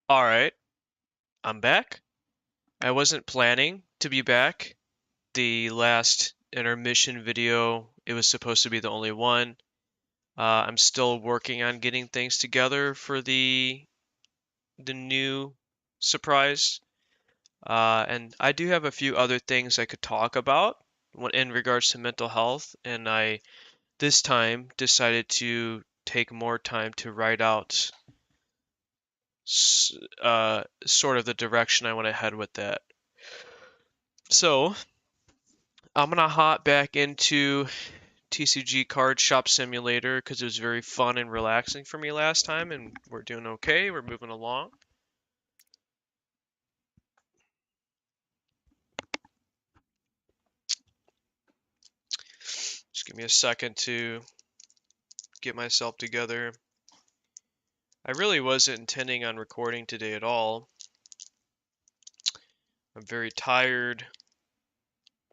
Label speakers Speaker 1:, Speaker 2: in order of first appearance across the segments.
Speaker 1: Alright, I'm back. I wasn't planning to be back. The last intermission video, it was supposed to be the only one. I'm still working on getting things together for the new surprise. And I do have a few other things I could talk about in regards to mental health, and I this time decided to take more time to write out sort of the direction I want to head with that. So I'm gonna hop back into TCG Card Shop Simulator because it was very fun and relaxing for me last time, and we're doing okay. We're moving along. Just give me a second to get myself together. I really wasn't intending on recording today at all. I'm very tired.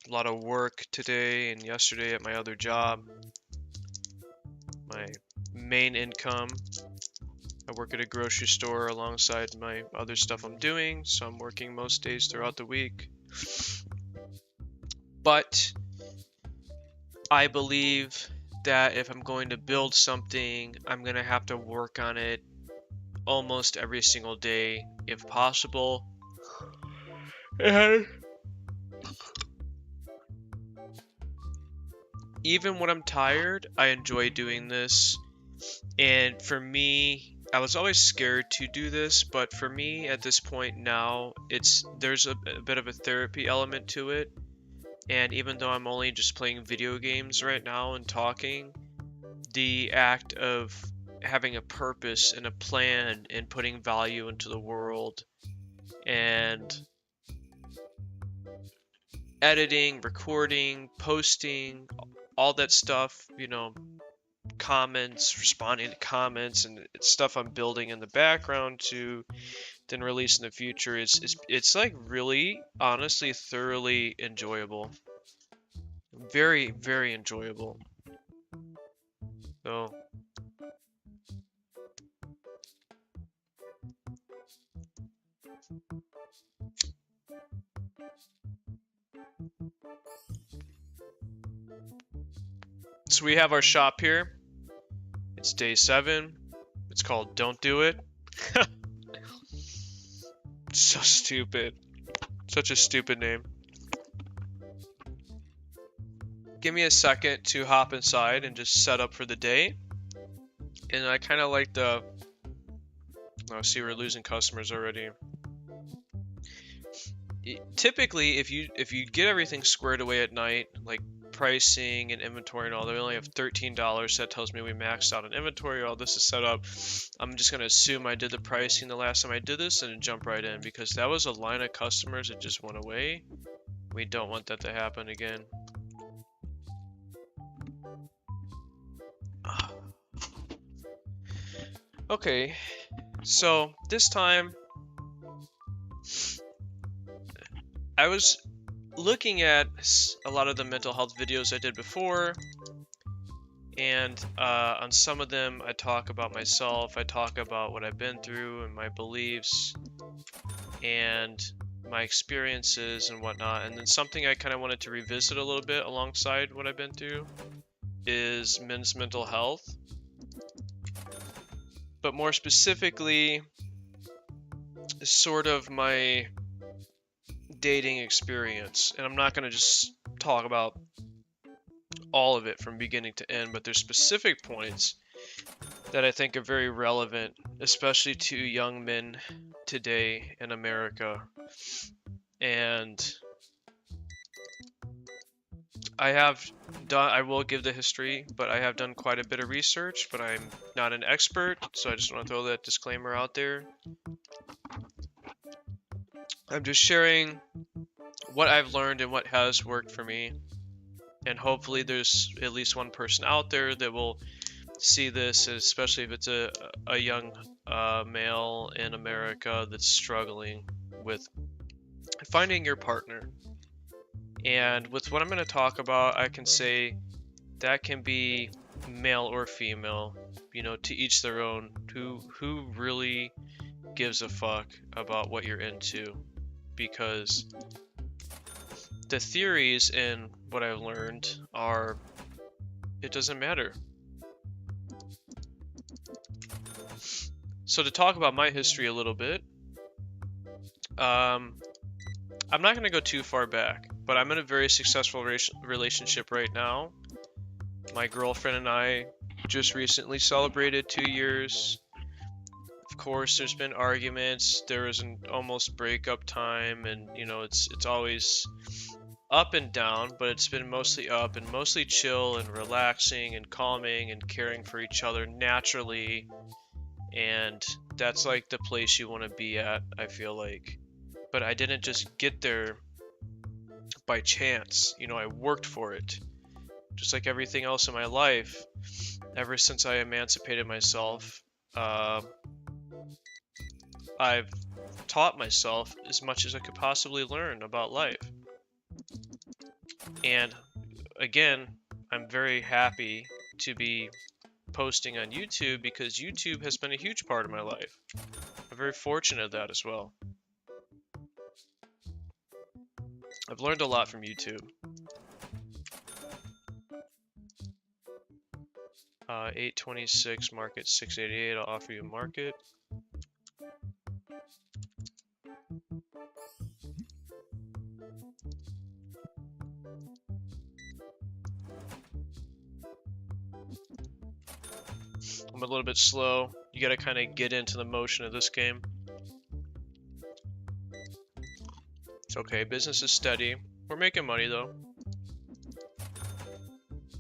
Speaker 1: A lot of work today and yesterday at my other job. My main income. I work at a grocery store alongside my other stuff I'm doing, so I'm working most days throughout the week. But I believe that if I'm going to build something, I'm going to have to work on it almost every single day if possible. And even when I'm tired, I enjoy doing this. And for me, I was always scared to do this, but for me at this point now, there's a bit of a therapy element to it. And even though I'm only just playing video games right now and talking, the act of having a purpose and a plan and putting value into the world and editing, recording, posting, all that stuff, comments, responding to comments, and it's stuff I'm building in the background to then release in the future. It's like really, honestly, thoroughly enjoyable. Very, very enjoyable. So we have our shop here. It's day 7. It's called Don't Do It. So stupid. Such a stupid name. Give me a second to hop inside and just set up for the day. And I kind of like oh, see, we're losing customers already. Typically, if you get everything squared away at night, like pricing and inventory and all, they only have $13. That tells me we maxed out on inventory. All this is set up. I'm just gonna assume I did the pricing the last time I did this and jump right in, because that was a line of customers that just went away. We don't want that to happen again. Okay, so this time I was looking at a lot of the mental health videos I did before, and on some of them I talk about myself, I talk about what I've been through and my beliefs and my experiences and whatnot. And then something I kind of wanted to revisit a little bit alongside what I've been through is men's mental health, but more specifically sort of my dating experience. And I'm not going to just talk about all of it from beginning to end, but there's specific points that I think are very relevant, especially to young men today in America. And I will give the history, but I have done quite a bit of research, but I'm not an expert, so I just want to throw that disclaimer out there. I'm just sharing what I've learned and what has worked for me, and hopefully there's at least one person out there that will see this, especially if it's a young male in America that's struggling with finding your partner. And with what I'm going to talk about, I can say that can be male or female, to each their own, who really gives a fuck about what you're into, because the theories and what I've learned are, it doesn't matter. So to talk about my history a little bit, I'm not going to go too far back, but I'm in a very successful relationship right now. My girlfriend and I just recently celebrated 2 years. Of course, there's been arguments. There was an almost breakup time, and you know, it's always up and down, but it's been mostly up and mostly chill and relaxing and calming and caring for each other naturally. And that's like the place you want to be at, I feel like. But I didn't just get there by chance. You know, I worked for it. Just like everything else in my life, ever since I emancipated myself, I've taught myself as much as I could possibly learn about life. And again, I'm very happy to be posting on YouTube, because YouTube has been a huge part of my life. I'm very fortunate of that as well. I've learned a lot from YouTube. 826 market 688. I'll offer you a market. I'm a little bit slow. You gotta kind of get into the motion of this game. It's okay. Business is steady. We're making money though.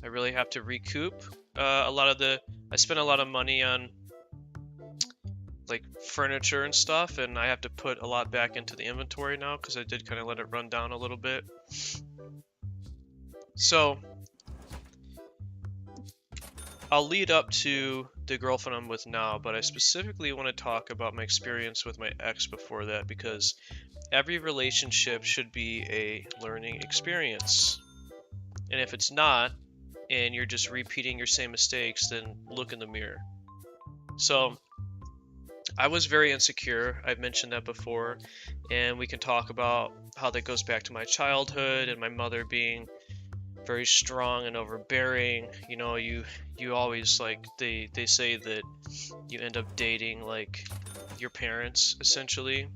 Speaker 1: I really have to recoup a lot of the. I spent a lot of money on like furniture and stuff, and I have to put a lot back into the inventory now because I did kind of let it run down a little bit. So I'll lead up to the girlfriend I'm with now, but I specifically want to talk about my experience with my ex before that, because every relationship should be a learning experience. And if it's not, and you're just repeating your same mistakes, then look in the mirror. So I was very insecure. I've mentioned that before, and we can talk about how that goes back to my childhood and my mother being very strong and overbearing. You know, you always, like, they say that you end up dating like your parents essentially.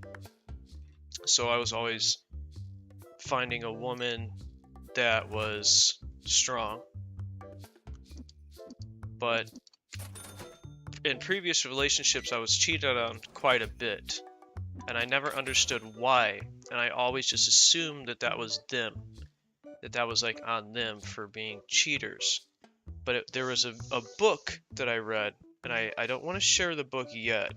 Speaker 1: So I was always finding a woman that was strong. But in previous relationships, I was cheated on quite a bit, and I never understood why. And I always just assumed that that was them, that was like on them for being cheaters. But there was a book that I read, and I don't want to share the book yet,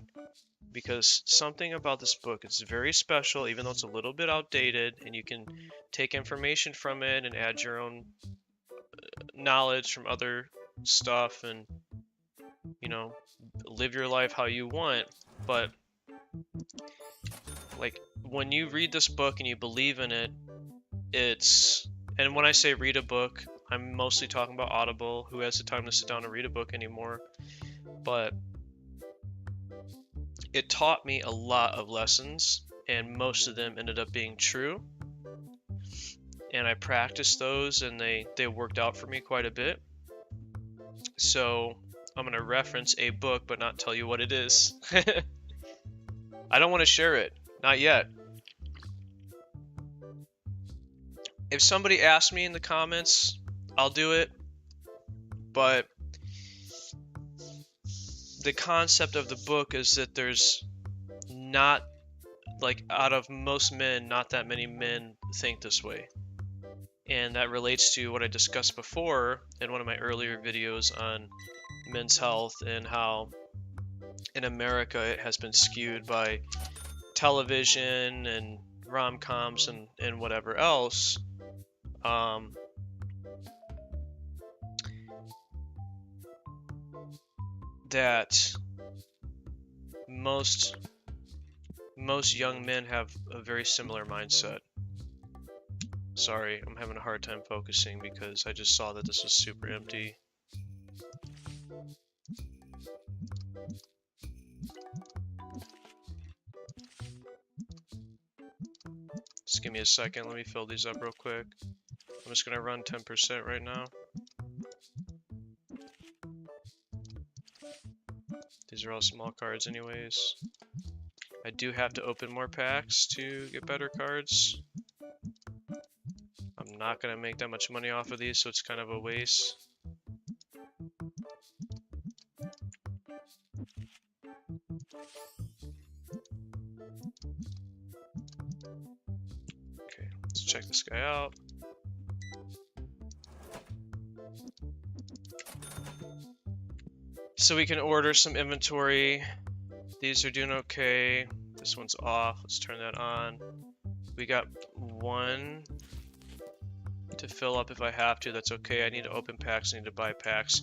Speaker 1: because something about this book, it's very special, even though it's a little bit outdated, and you can take information from it and add your own knowledge from other stuff, and you know, live your life how you want. But like, when you read this book and you believe in it, and when I say read a book, I'm mostly talking about Audible. Who has the time to sit down and read a book anymore? But it taught me a lot of lessons, and most of them ended up being true. And I practiced those, and they worked out for me quite a bit. So I'm going to reference a book, but not tell you what it is. I don't want to share it. Not yet. If somebody asks me in the comments, I'll do it. But the concept of the book is that there's not, like, out of most men, not that many men think this way. And that relates to what I discussed before in one of my earlier videos on men's health, and how in America it has been skewed by television and rom-coms and whatever else. That most young men have a very similar mindset. Sorry, I'm having a hard time focusing because I just saw that this was super empty. Just give me a second. Let me fill these up real quick. I'm just going to run 10% right now. These are all small cards anyways. I do have to open more packs to get better cards. I'm not going to make that much money off of these, so it's kind of a waste. Okay, let's check this guy out. So we can order some inventory. These are doing okay. This one's off. Let's turn that on. We got one to fill up if I have to. That's okay. I need to open packs. I need to buy packs.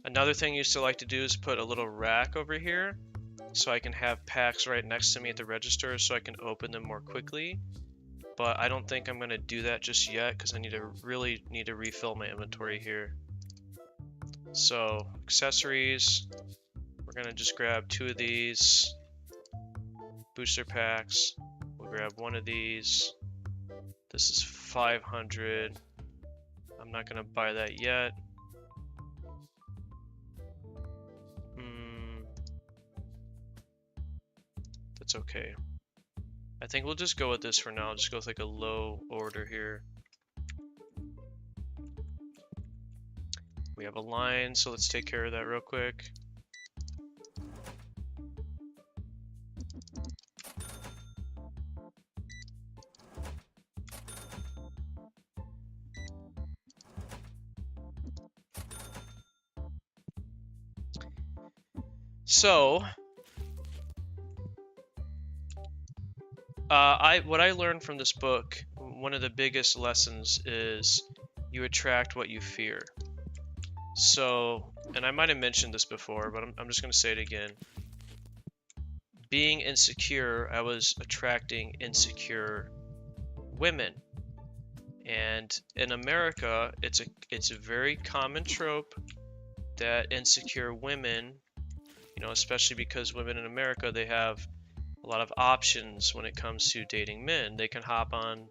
Speaker 1: Another thing I used to like to do is put a little rack over here so I can have packs right next to me at the register so I can open them more quickly. But I don't think I'm going to do that just yet because I really need to refill my inventory here. So accessories, we're going to just grab 2 of these booster packs. We'll grab 1 of these. This is 500. I'm not going to buy that yet. That's okay. I think we'll just go with this for now. Just go with like a low order here. We have a line, so let's take care of that real quick. So, what I learned from this book, one of the biggest lessons is you attract what you fear. So, and I might have mentioned this before, but I'm just going to say it again. Being insecure, I was attracting insecure women. And in America, it's a very common trope that insecure women, you know, especially because women in America, they have a lot of options when it comes to dating men. They can hop on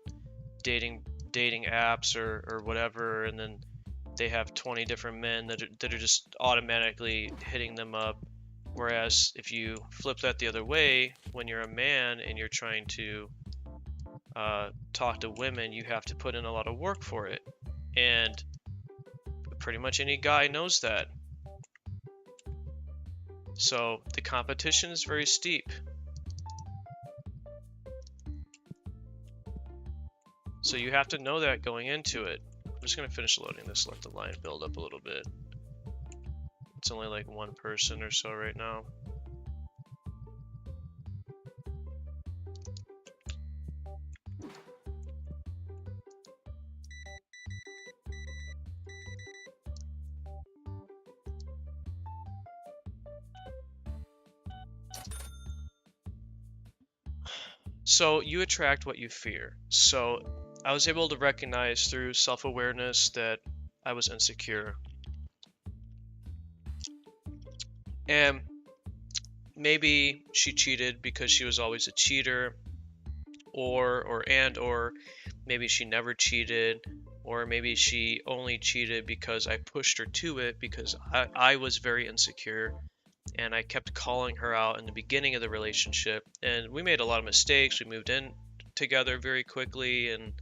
Speaker 1: dating apps or whatever, and then they have 20 different men that are just automatically hitting them up. Whereas if you flip that the other way, when you're a man and you're trying to talk to women, you have to put in a lot of work for it. And pretty much any guy knows that. So the competition is very steep. So you have to know that going into it. I'm just going to finish loading this, let the line build up a little bit. It's only like 1 person or so right now. So you attract what you fear. So I was able to recognize through self-awareness that I was insecure. And maybe she cheated because she was always a cheater, or maybe she never cheated, or maybe she only cheated because I pushed her to it because I was very insecure and I kept calling her out in the beginning of the relationship, and we made a lot of mistakes. We moved in together very quickly, and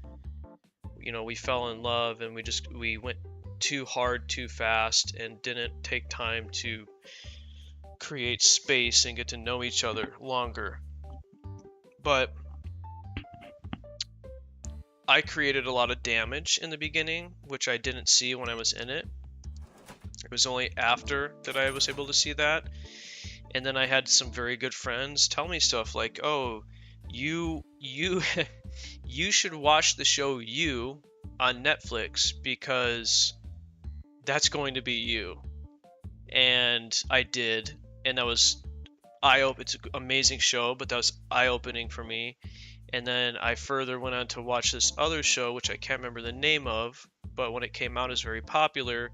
Speaker 1: you know, we fell in love, and we went too hard too fast and didn't take time to create space and get to know each other longer. But I created a lot of damage in the beginning, which I didn't see when I was in it. It was only after that I was able to see that. And then I had some very good friends tell me stuff like, oh, you should watch the show You on Netflix because that's going to be you. And I did, and that was it's an amazing show, but that was eye-opening for me. And then I further went on to watch this other show, which I can't remember the name of, but when it came out, it was very popular.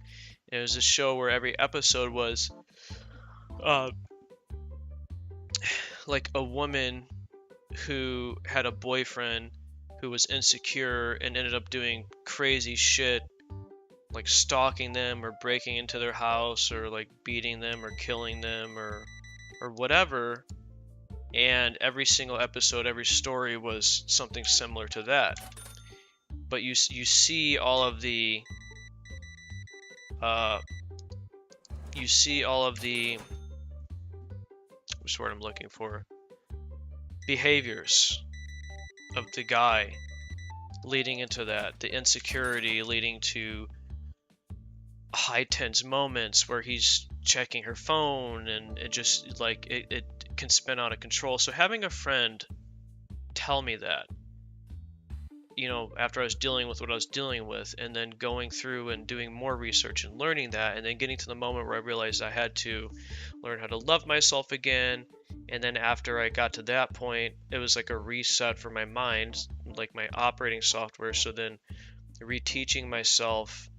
Speaker 1: It was a show where every episode was like a woman who had a boyfriend who was insecure and ended up doing crazy shit, like stalking them or breaking into their house or like beating them or killing them or whatever. And every single episode, every story was something similar to that. But you see all of the what's the word I'm looking for? Behaviors of the guy leading into that, the insecurity leading to high tense moments where he's checking her phone, and it just like it can spin out of control. So having a friend tell me that, you know, after I was dealing with what I was dealing with, and then going through and doing more research and learning that, and then getting to the moment where I realized I had to learn how to love myself again. And then after I got to that point, it was like a reset for my mind, like my operating software. So then reteaching myself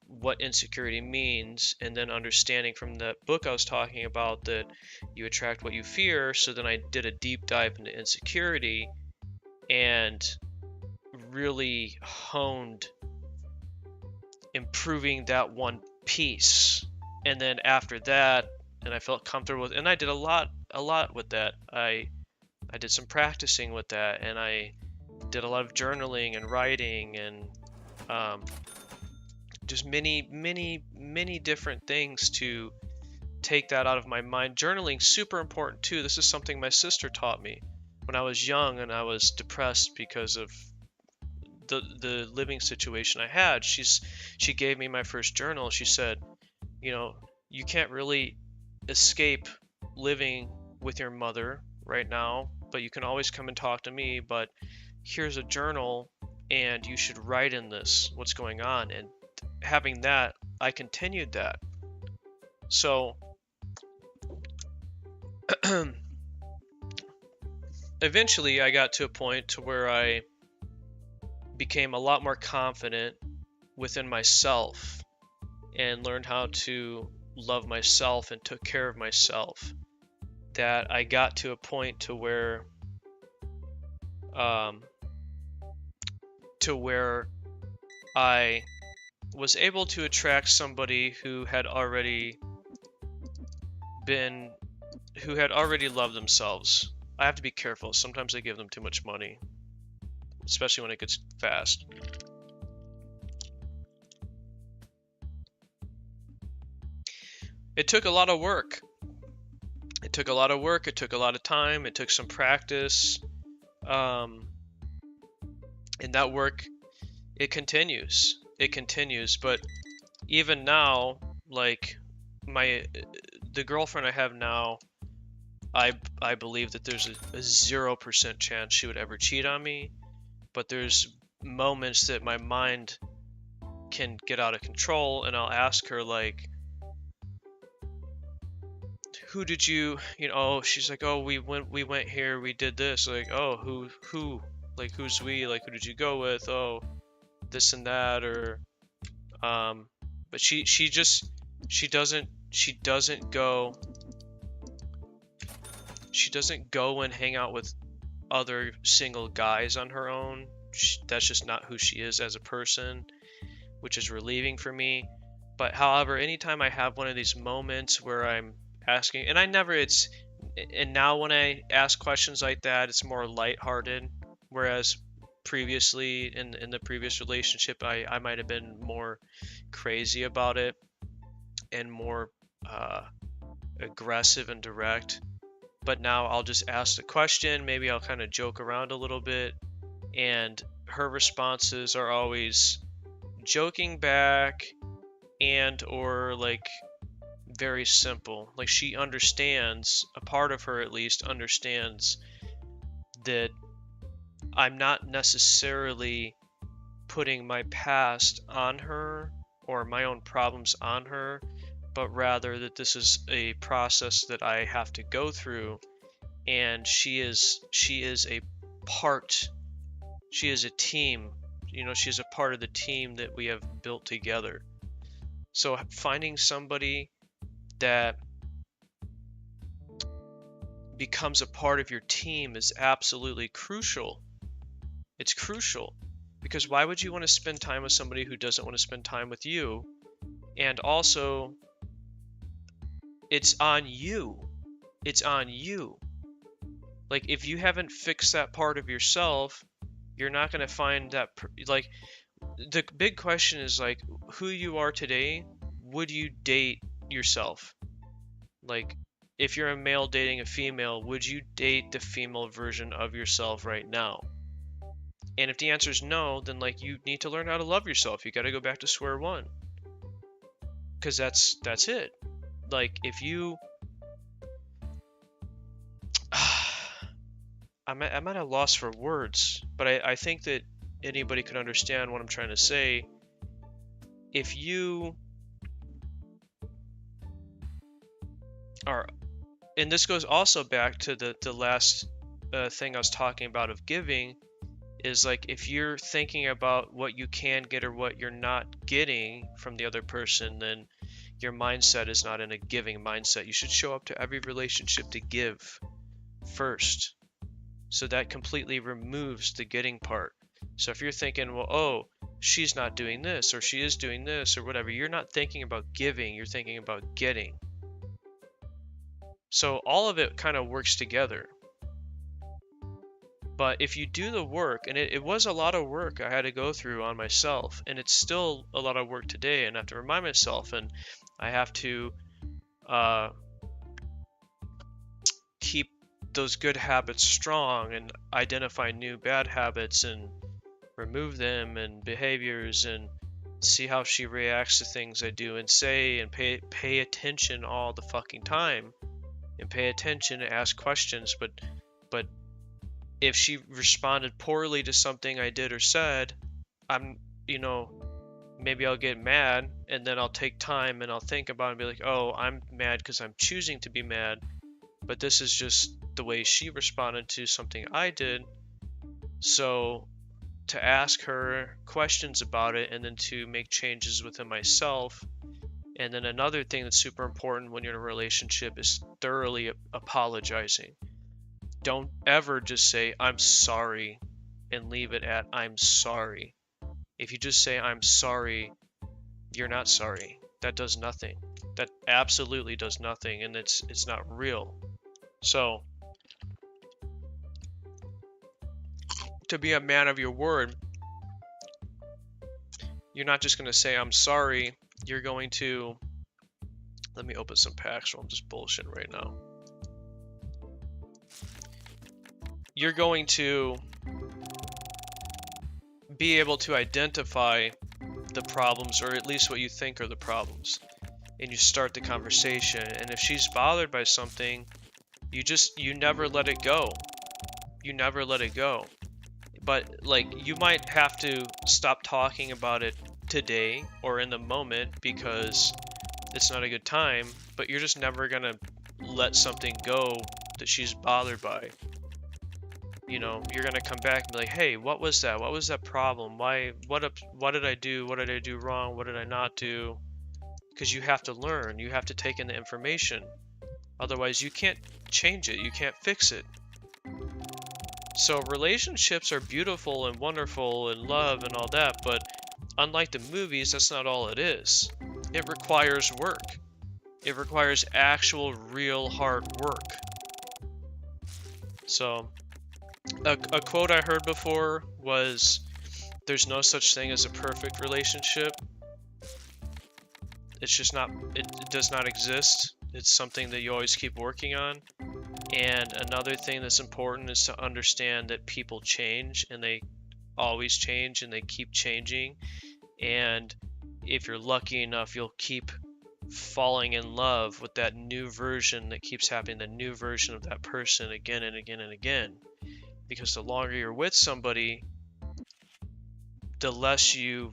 Speaker 1: what insecurity means, and then understanding from that book I was talking about that you attract what you fear. So then I did a deep dive into insecurity and really honed improving that one piece. And then after that, and I felt comfortable with, and I did a lot with that. I did some practicing with that, and I did a lot of journaling and writing, and just many different things to take that out of my mind. Journaling super important too. This is something my sister taught me when I was young and I was depressed because of the living situation I had. She gave me my first journal. She said, you know, you can't really escape living with your mother right now, but you can always come and talk to me. But here's a journal, and you should write in this what's going on. And having that, I continued that. So eventually I got to a point to where I became a lot more confident within myself and learned how to love myself and took care of myself, that I got to a point to where I was able to attract somebody who had already loved themselves. I have to be careful. Sometimes I give them too much money, especially when it gets fast. It took a lot of work. It took a lot of work. It took a lot of time. It took some practice. And that work, it continues. It continues. But even now, like the girlfriend I have now, I believe that there's a 0% chance she would ever cheat on me. But there's moments that my mind can get out of control, and I'll ask her, like, who did you know, she's like, oh, we went here, we did this. Like, oh, who, like, who's we, like, who did you go with? Oh, this and that. Or but she doesn't go and hang out with other single guys on her own. That's just not who she is as a person, which is relieving for me. But however, anytime I have one of these moments where I'm asking, and now when I ask questions like that, it's more lighthearted, whereas previously in the previous relationship, I might have been more crazy about it and more aggressive and direct. But now I'll just ask the question, maybe I'll kind of joke around a little bit, and her responses are always joking back, and or like very simple. Like, she understands, a part of her at least understands, that I'm not necessarily putting my past on her or my own problems on her, but rather that this is a process that I have to go through, and she is a part, she is a team, she's a part of the team that we have built together. So finding somebody that becomes a part of your team is absolutely crucial, It's crucial, because why would you want to spend time with somebody who doesn't want to spend time with you? And also, it's on you. It's on you. Like, if you haven't fixed that part of yourself, you're not going to find that, like, the big question is, like, who you are today, would you date yourself? Like, if you're a male dating a female, would you date the female version of yourself right now? And if the answer is no, then, like, you need to learn how to love yourself. You got to go back to square one. Because that's it. Like, if you... I'm at a loss for words, but I think that anybody could understand what I'm trying to say. If you are... And this goes also back to the last thing I was talking about of giving, is like, if you're thinking about what you can get or what you're not getting from the other person, then your mindset is not in a giving mindset. You should show up to every relationship to give first. So that completely removes the getting part. So if you're thinking, well, oh, she's not doing this, or she is doing this, or whatever, you're not thinking about giving, you're thinking about getting. So all of it kind of works together. But if you do the work, and it was a lot of work I had to go through on myself, and it's still a lot of work today, and I have to remind myself, and I have to keep those good habits strong and identify new bad habits and remove them and behaviors, and see how she reacts to things I do and say, and pay attention all the fucking time, and pay attention and ask questions. But if she responded poorly to something I did or said, maybe I'll get mad, and then I'll take time and I'll think about it and be like, oh, I'm mad because I'm choosing to be mad, but this is just the way she responded to something I did. So to ask her questions about it, and then to make changes within myself. And then another thing that's super important when you're in a relationship is thoroughly apologizing. Don't ever just say, I'm sorry, and leave it at, I'm sorry. If you just say, I'm sorry, you're not sorry. That does nothing. That absolutely does nothing, and it's not real. So, to be a man of your word, you're not just going to say, I'm sorry. You're going to... Let me open some packs, or I'm just bullshitting right now. You're going to be able to identify the problems, or at least what you think are the problems, and you start the conversation. And if she's bothered by something, you never let it go. You never let it go. But, like, you might have to stop talking about it today or in the moment because it's not a good time, but you're just never gonna let something go that she's bothered by. You know, you're gonna come back and be like, hey, what was that? What was that problem? What did I do? What did I do wrong? What did I not do? Because you have to learn. You have to take in the information. Otherwise, you can't change it. You can't fix it. So relationships are beautiful and wonderful and love and all that, but unlike the movies, that's not all it is. It requires work. It requires actual, real hard work. So, a quote I heard before was, there's no such thing as a perfect relationship. It's just not, it does not exist. It's something that you always keep working on. And another thing that's important is to understand that people change, and they always change, and they keep changing. And if you're lucky enough, you'll keep falling in love with that new version that keeps happening, the new version of that person again and again and again. Because the longer you're with somebody, the less you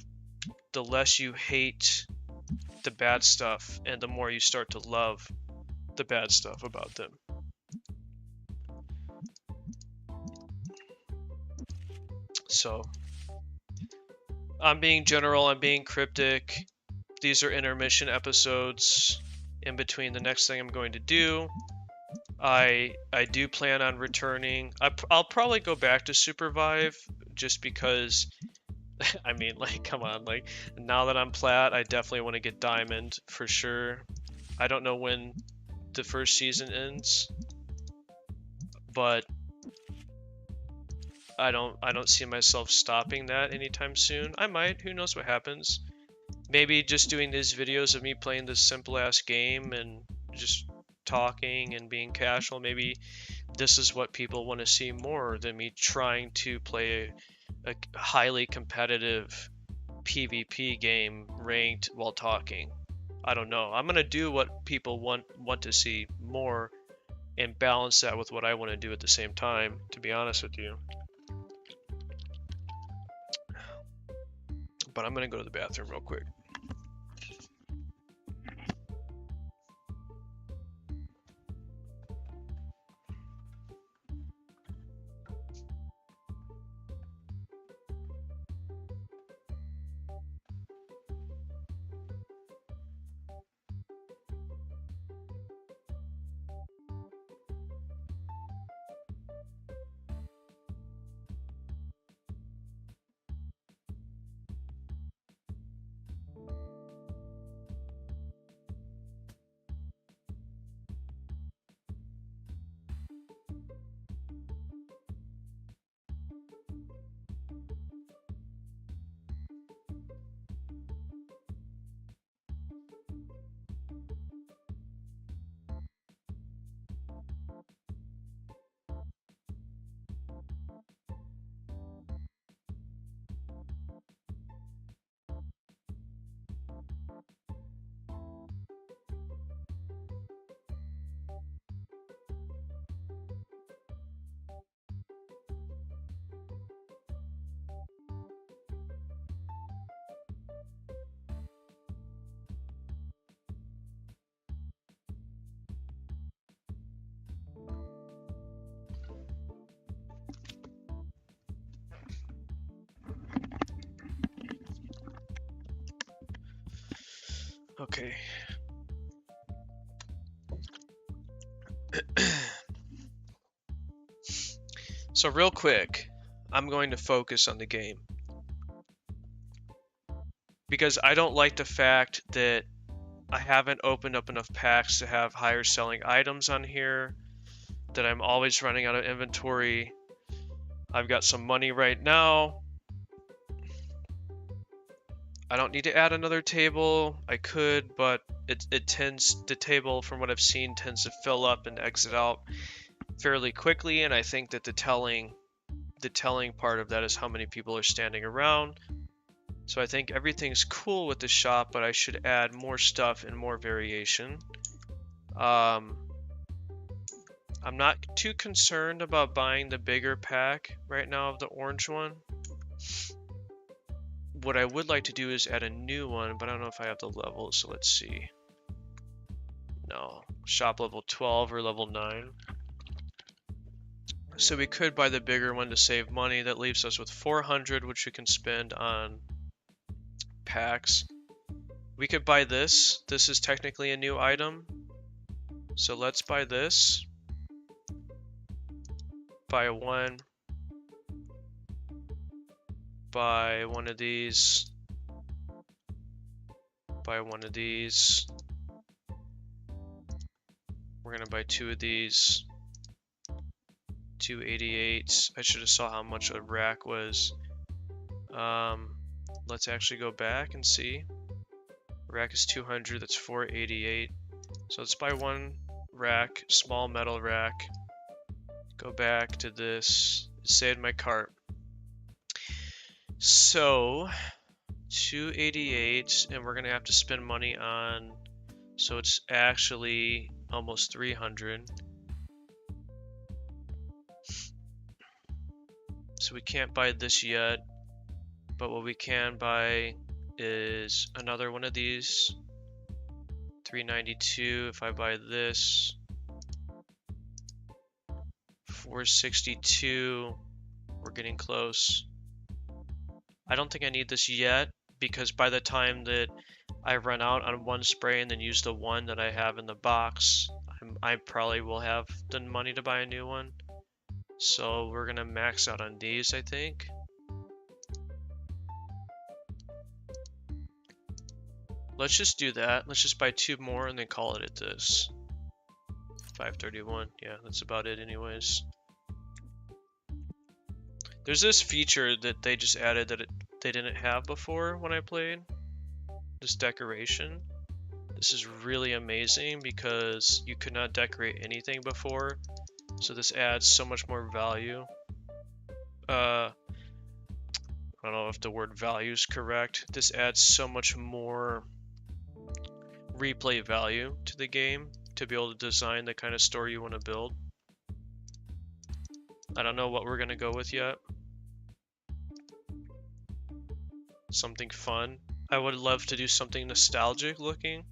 Speaker 1: hate the bad stuff, and the more you start to love the bad stuff about them. So, I'm being general, I'm being cryptic. These are intermission episodes in between the next thing I'm going to do. I do plan on returning. I'll probably go back to Supervive just because, I mean, like, come on, like, now that I'm plat, I definitely want to get diamond for sure. I don't know when the first season ends, but I don't see myself stopping that anytime soon. I might, who knows what happens. Maybe just doing these videos of me playing this simple ass game and just talking and being casual. Maybe this is what people want to see more than me trying to play a highly competitive PvP game ranked while talking. I don't know. I'm gonna do what people want to see more and balance that with what I want to do at the same time, to be honest with you. But I'm gonna go to the bathroom real quick. Okay. So real quick, I'm going to focus on the game. Because I don't like the fact that I haven't opened up enough packs to have higher selling items on here, that I'm always running out of inventory. I've got some money right now. I don't need to add another table. I could, but it tends, the table from what I've seen tends to fill up and exit out fairly quickly, and I think that the telling part of that is how many people are standing around. So I think everything's cool with the shop, but I should add more stuff and more variation. I'm not too concerned about buying the bigger pack right now of the orange one. What I would like to do is add a new one, but I don't know if I have the levels, so let's see. No, shop level 12 or level 9. So we could buy the bigger one to save money. That leaves us with 400, which we can spend on packs. We could buy this. This is technically a new item. So let's buy this. Buy one. Buy one of these. Buy one of these. We're gonna buy two of these. 288. I should have saw how much a rack was. Let's actually go back and see. Rack is 200. That's 488. So let's buy one rack, small metal rack. Go back to this. It saved my cart. So 288, and we're gonna have to spend money on. So it's actually almost 300. So we can't buy this yet, but what we can buy is another one of these. 392. If I buy this, 462. We're getting close. I don't think I need this yet, because by the time that I run out on one spray and then use the one that I have in the box, I probably will have the money to buy a new one. So we're gonna max out on these, I think. Let's just do that. Let's just buy 2 more and then call it at this. 531. Yeah, that's about it anyways. There's this feature that they just added that they didn't have before when I played. This decoration. This is really amazing because you could not decorate anything before. So this adds so much more value. I don't know if the word value is correct. This adds so much more replay value to the game to be able to design the kind of story you want to build. I don't know what we're going to go with yet. Something fun. I would love to do something nostalgic looking.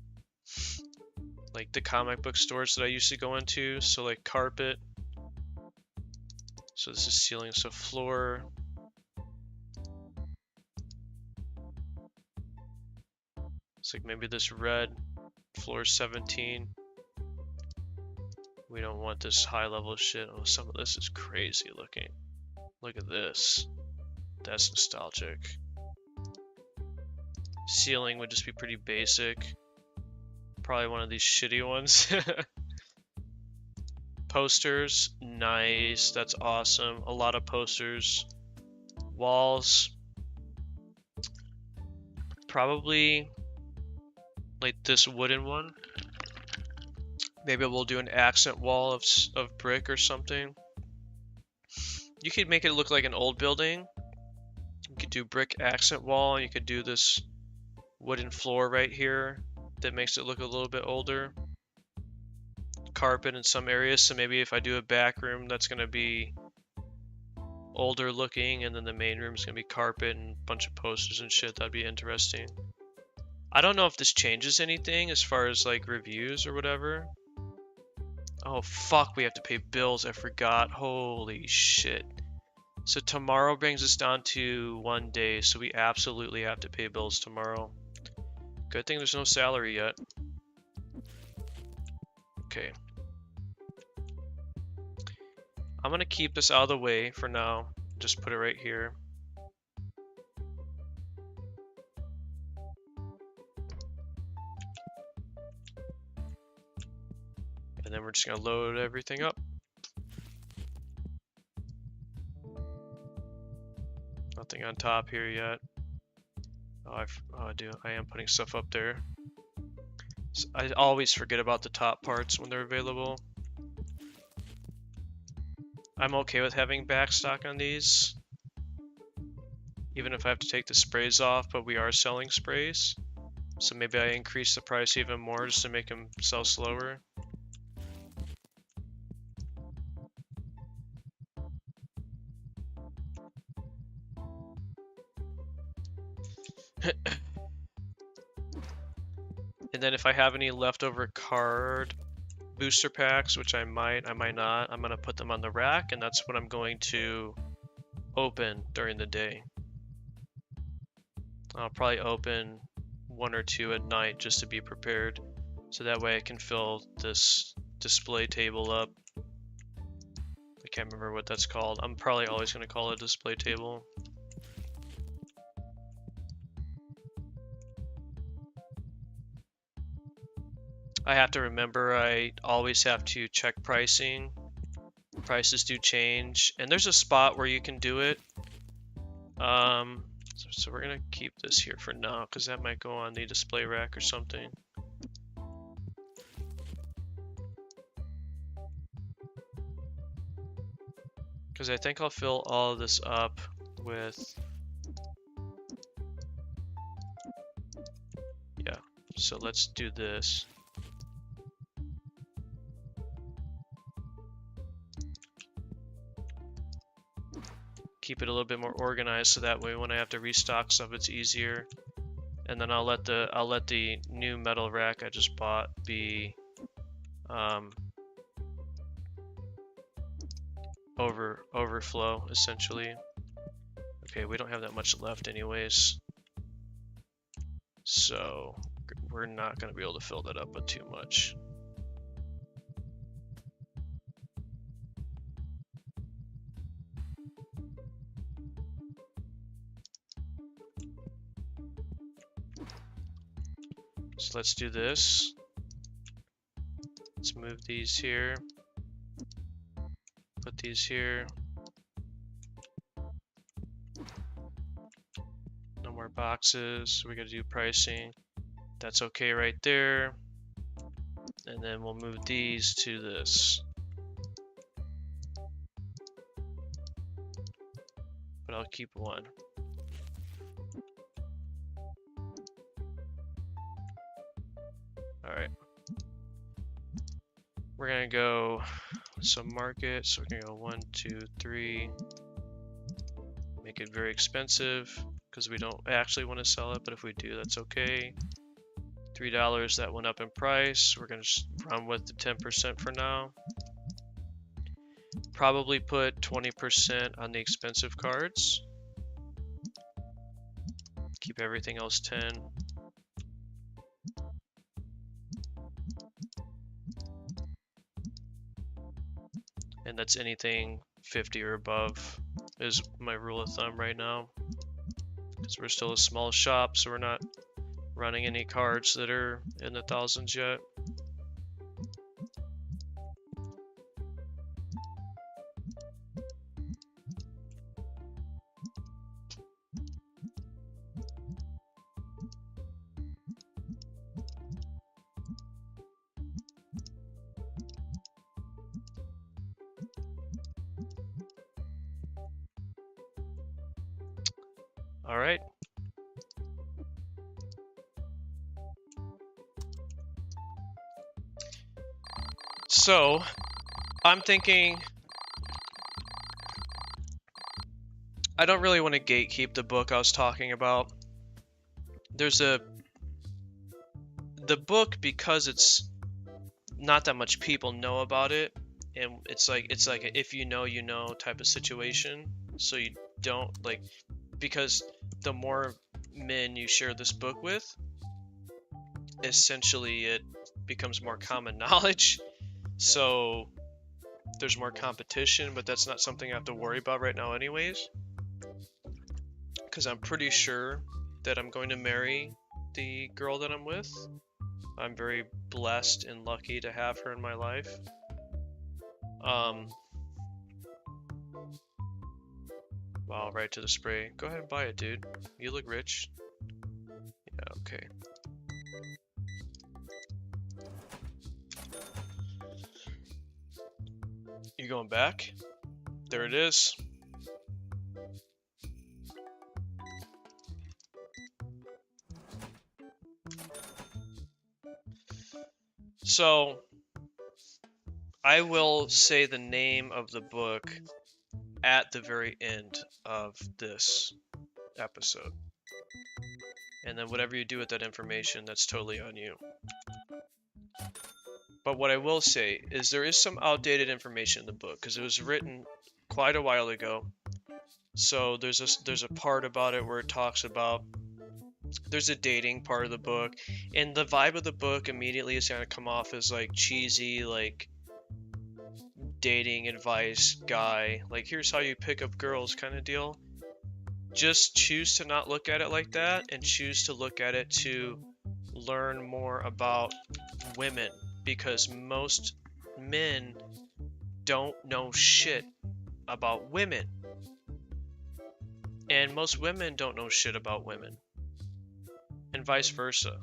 Speaker 1: Like the comic book stores that I used to go into. So like carpet. So this is ceiling, so floor. It's like maybe this red. Floor 17. We don't want this high level shit. Oh, some of this is crazy looking. Look at this. That's nostalgic. Ceiling would just be pretty basic. Probably one of these shitty ones. Posters, nice. That's awesome. A lot of posters. Walls. Probably like this wooden one. Maybe we'll do an accent wall of brick or something. You could make it look like an old building. You could do brick accent wall. You could do this wooden floor right here that makes it look a little bit older. Carpet in some areas, so maybe if I do a back room that's going to be older looking, and then the main room is going to be carpet and a bunch of posters and shit. That'd be interesting. I don't know if this changes anything as far as like reviews or whatever. Oh fuck, we have to pay bills. I forgot. Holy shit. So tomorrow brings us down to 1 day, so we absolutely have to pay bills tomorrow. Good thing there's no salary yet. Okay. I'm gonna keep this out of the way for now. Just put it right here. And then we're just gonna load everything up. Nothing on top here yet. Oh, I am putting stuff up there. So I always forget about the top parts when they're available. I'm okay with having backstock on these, even if I have to take the sprays off, but we are selling sprays. So maybe I increase the price even more just to make them sell slower. And then if I have any leftover card booster packs, which I might not, I'm going to put them on the rack, and that's what I'm going to open during the day. I'll probably open 1 or 2 at night just to be prepared, so that way I can fill this display table up. I can't remember what that's called. I'm probably always going to call it a display table. I have to remember I always have to check pricing. Prices do change, and there's a spot where you can do it. So we're gonna keep this here for now because that might go on the display rack or something. Because I think I'll fill all of this up with, yeah, so let's do this. Keep it a little bit more organized so that way when I have to restock stuff it's easier. And then I'll let the new metal rack I just bought be overflow essentially. Okay, we don't have that much left anyways, so we're not going to be able to fill that up with too much. So let's do this. Let's move these here. Put these here. No more boxes. We gotta do pricing. That's okay right there. And then we'll move these to this. But I'll keep one. Alright. We're gonna go some market, so we're gonna go 1, 2, 3. Make it very expensive because we don't actually want to sell it, but if we do, that's okay. $3, that went up in price. We're gonna just run with the 10% for now. Probably put 20% on the expensive cards. Keep everything else 10. And that's anything 50 or above is my rule of thumb right now. Because we're still a small shop, so we're not running any cards that are in the thousands yet. All right. So, I'm thinking I don't really want to gatekeep the book I was talking about. The book, because it's not that much people know about it, and it's like a if you know, you know type of situation. So you don't because the more men you share this book with, essentially it becomes more common knowledge. So there's more competition, but that's not something I have to worry about right now anyways. Because I'm pretty sure that I'm going to marry the girl that I'm with. I'm very blessed and lucky to have her in my life. Wow, right to the spray. Go ahead and buy it, dude. You look rich. Yeah, okay. You going back? There it is. So, I will say the name of the book at the very end of this episode. And then whatever you do with that information, that's totally on you. But what I will say is there is some outdated information in the book because it was written quite a while ago. So there's a part about it where it talks about there's a dating part of the book, and the vibe of the book immediately is going to come off as like cheesy, like dating advice guy, like here's how you pick up girls kind of deal. Just choose to not look at it like that and choose to look at it to learn more about women, because most men don't know shit about women, and most women don't know shit about women, and vice versa.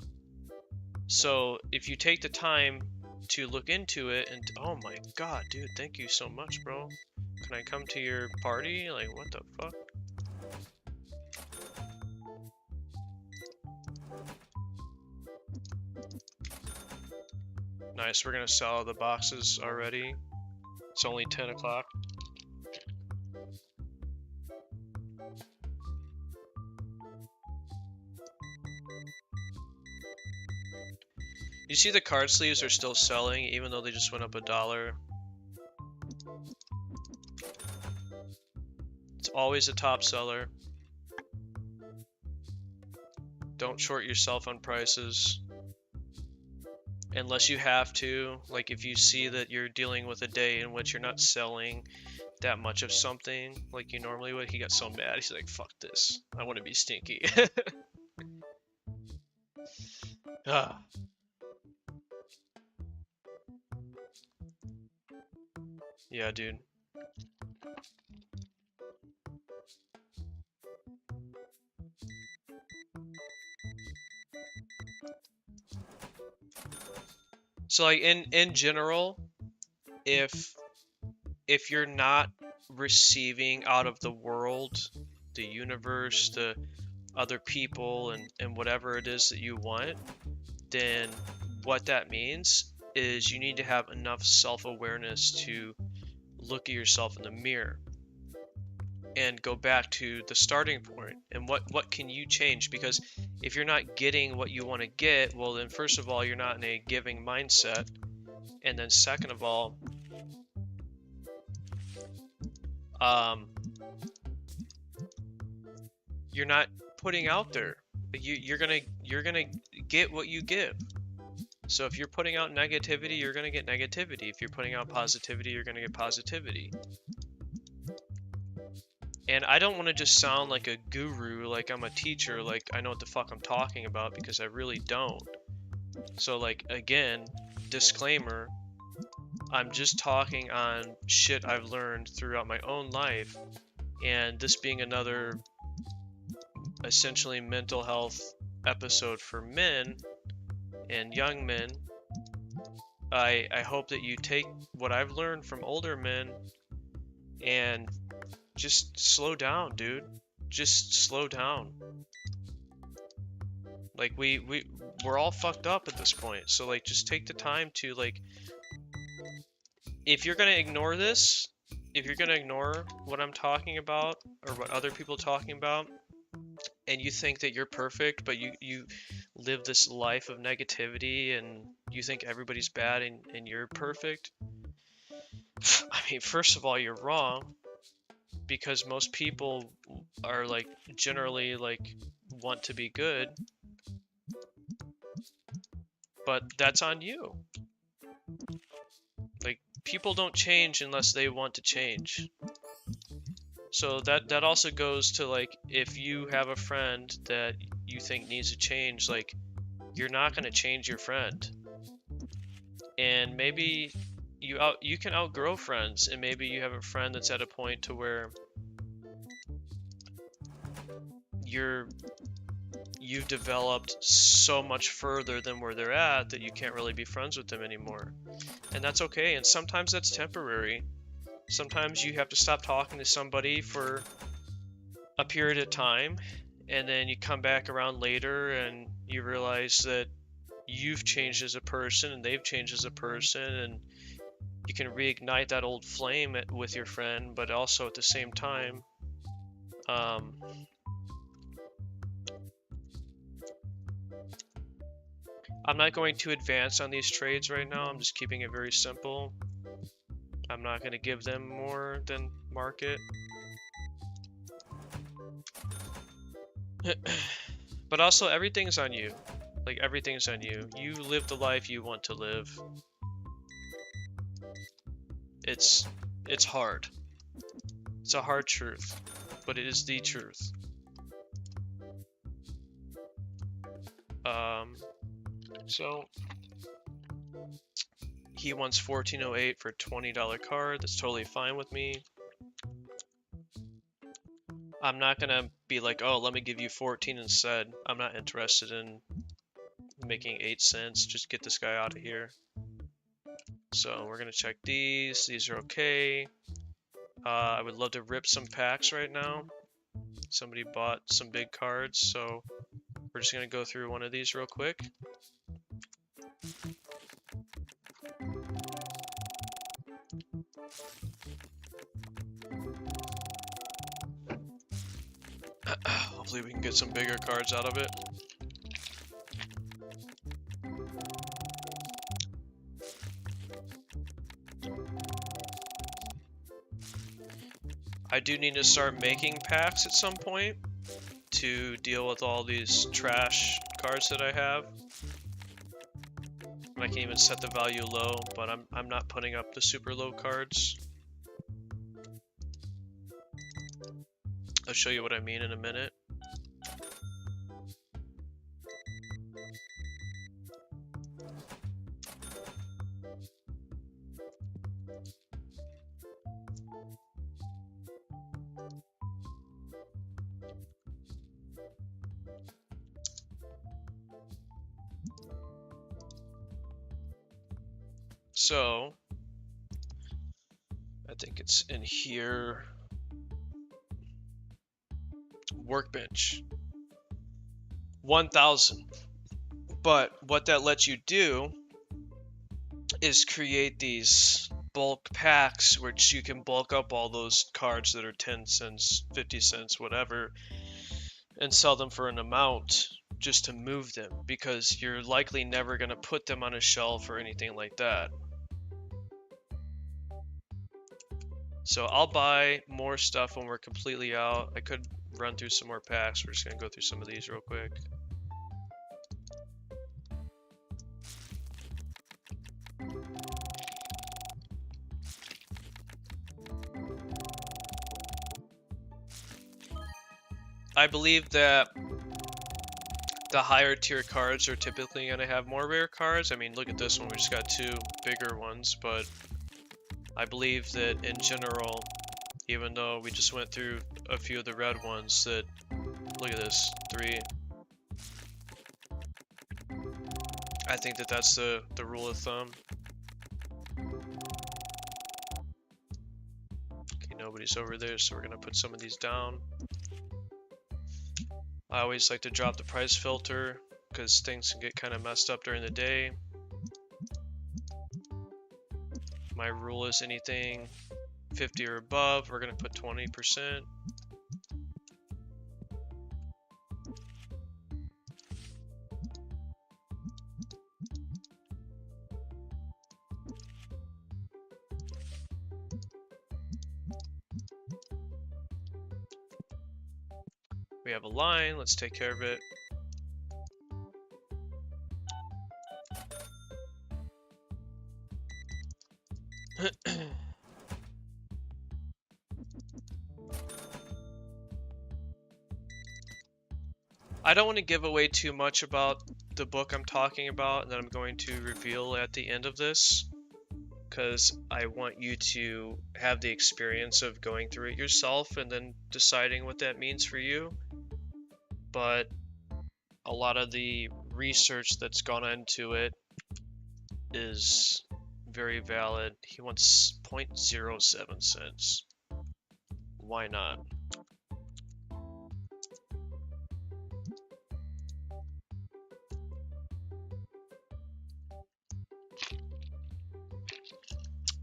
Speaker 1: So if you take the time to look into it, and oh my god, dude, thank you so much, bro. Can I come to your party? Like, what the fuck? Nice, we're gonna sell the boxes already. It's only 10 o'clock. You see the card sleeves are still selling even though they just went up $1. It's always a top seller. Don't short yourself on prices unless you have to. Like if you see that you're dealing with a day in which you're not selling that much of something like you normally would. He got so mad, he's like, fuck this, I want to be stinky. Ah. Yeah, dude. So like in general, if you're not receiving out of the world, the universe, the other people, and whatever it is that you want, then what that means is you need to have enough self-awareness to look at yourself in the mirror and go back to the starting point and what can you change. Because if you're not getting what you want to get, well then first of all you're not in a giving mindset, and then second of all you're not putting out there. You're gonna get what you give. So if you're putting out negativity, you're gonna get negativity. If you're putting out positivity, you're gonna get positivity. And I don't want to just sound like a guru, like I'm a teacher, like I know what the fuck I'm talking about, because I really don't. So like, again, disclaimer, I'm just talking on shit I've learned throughout my own life, and this being another essentially mental health episode for men and young men, I hope that you take what I've learned from older men and just slow down, dude. Just slow down. Like we're all fucked up at this point. So like just take the time to like, if you're gonna ignore this, if you're gonna ignore what I'm talking about or what other people are talking about, and you think that you're perfect, but you live this life of negativity and you think everybody's bad and you're perfect, I mean, first of all, you're wrong, because most people are like generally like want to be good, but that's on you. Like people don't change unless they want to change. So that also goes to like, if you have a friend that you think needs to change, like you're not going to change your friend. And maybe you can outgrow friends, and maybe you have a friend that's at a point to where you've developed so much further than where they're at that you can't really be friends with them anymore. And that's okay, and sometimes that's temporary. Sometimes you have to stop talking to somebody for a period of time, and then you come back around later and you realize that you've changed as a person and they've changed as a person, and you can reignite that old flame with your friend. But also at the same time, I'm not going to advance on these trades right now. I'm just keeping it very simple. I'm not going to give them more than market. But also, everything's on you. Like, everything's on you. You live the life you want to live. It's hard. It's a hard truth, but it is the truth. So he wants 1408 for a $20 card. That's totally fine with me. I'm not gonna be like, oh, let me give you 14 instead. I'm not interested in making 8 cents. Just get this guy out of here. So we're gonna check these. These are okay. I would love to rip some packs right now. Somebody bought some big cards, so we're just gonna go through one of these real quick. Hopefully we can get some bigger cards out of it. I do need to start making packs at some point to deal with all these trash cards that I have. I can even set the value low, but I'm not putting up the super low cards. I'll show you what I mean in a minute. So I think it's in here. Workbench. 1,000. But what that lets you do is create these bulk packs, which you can bulk up all those cards that are 10 cents, 50 cents, whatever, and sell them for an amount just to move them, because you're likely never going to put them on a shelf or anything like that. So I'll buy more stuff when we're completely out. I could run through some more packs. We're just going to go through some of these real quick. I believe that the higher tier cards are typically going to have more rare cards. I mean, look at this one. We just got 2 bigger ones, but I believe that in general, even though we just went through a few of the red ones, that, look at this, 3. I think that that's the rule of thumb. Okay, nobody's over there, so we're going to put some of these down. I always like to drop the price filter because things can get kind of messed up during the day. My rule is anything 50 or above, we're going to put 20%. We have a line, let's take care of it. I don't want to give away too much about the book I'm talking about and that I'm going to reveal at the end of this, because I want you to have the experience of going through it yourself and then deciding what that means for you. But a lot of the research that's gone into it is very valid. He wants 0.07 cents. Why not?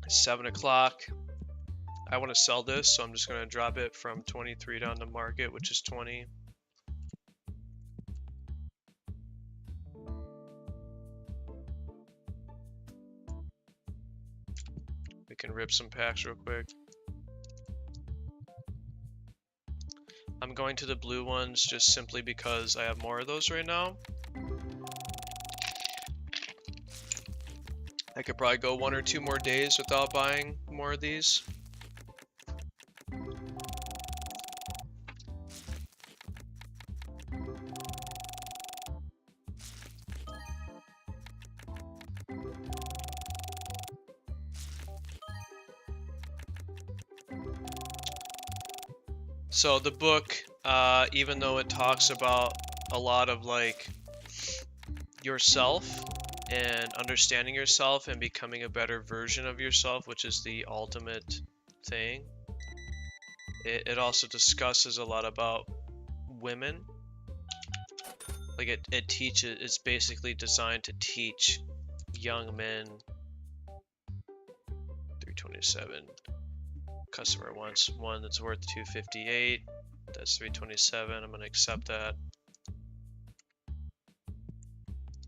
Speaker 1: It's 7 o'clock. I want to sell this, so I'm just going to drop it from 23 down to market, which is 20. We can rip some packs real quick. I'm going to the blue ones just simply because I have more of those right now. I could probably go 1 or 2 more days without buying more of these. So the book, even though it talks about a lot of like yourself and understanding yourself and becoming a better version of yourself, which is the ultimate thing, it also discusses a lot about women. Like it teaches, it's basically designed to teach young men. 327. Customer wants one that's worth 258. That's 327. I'm going to accept that.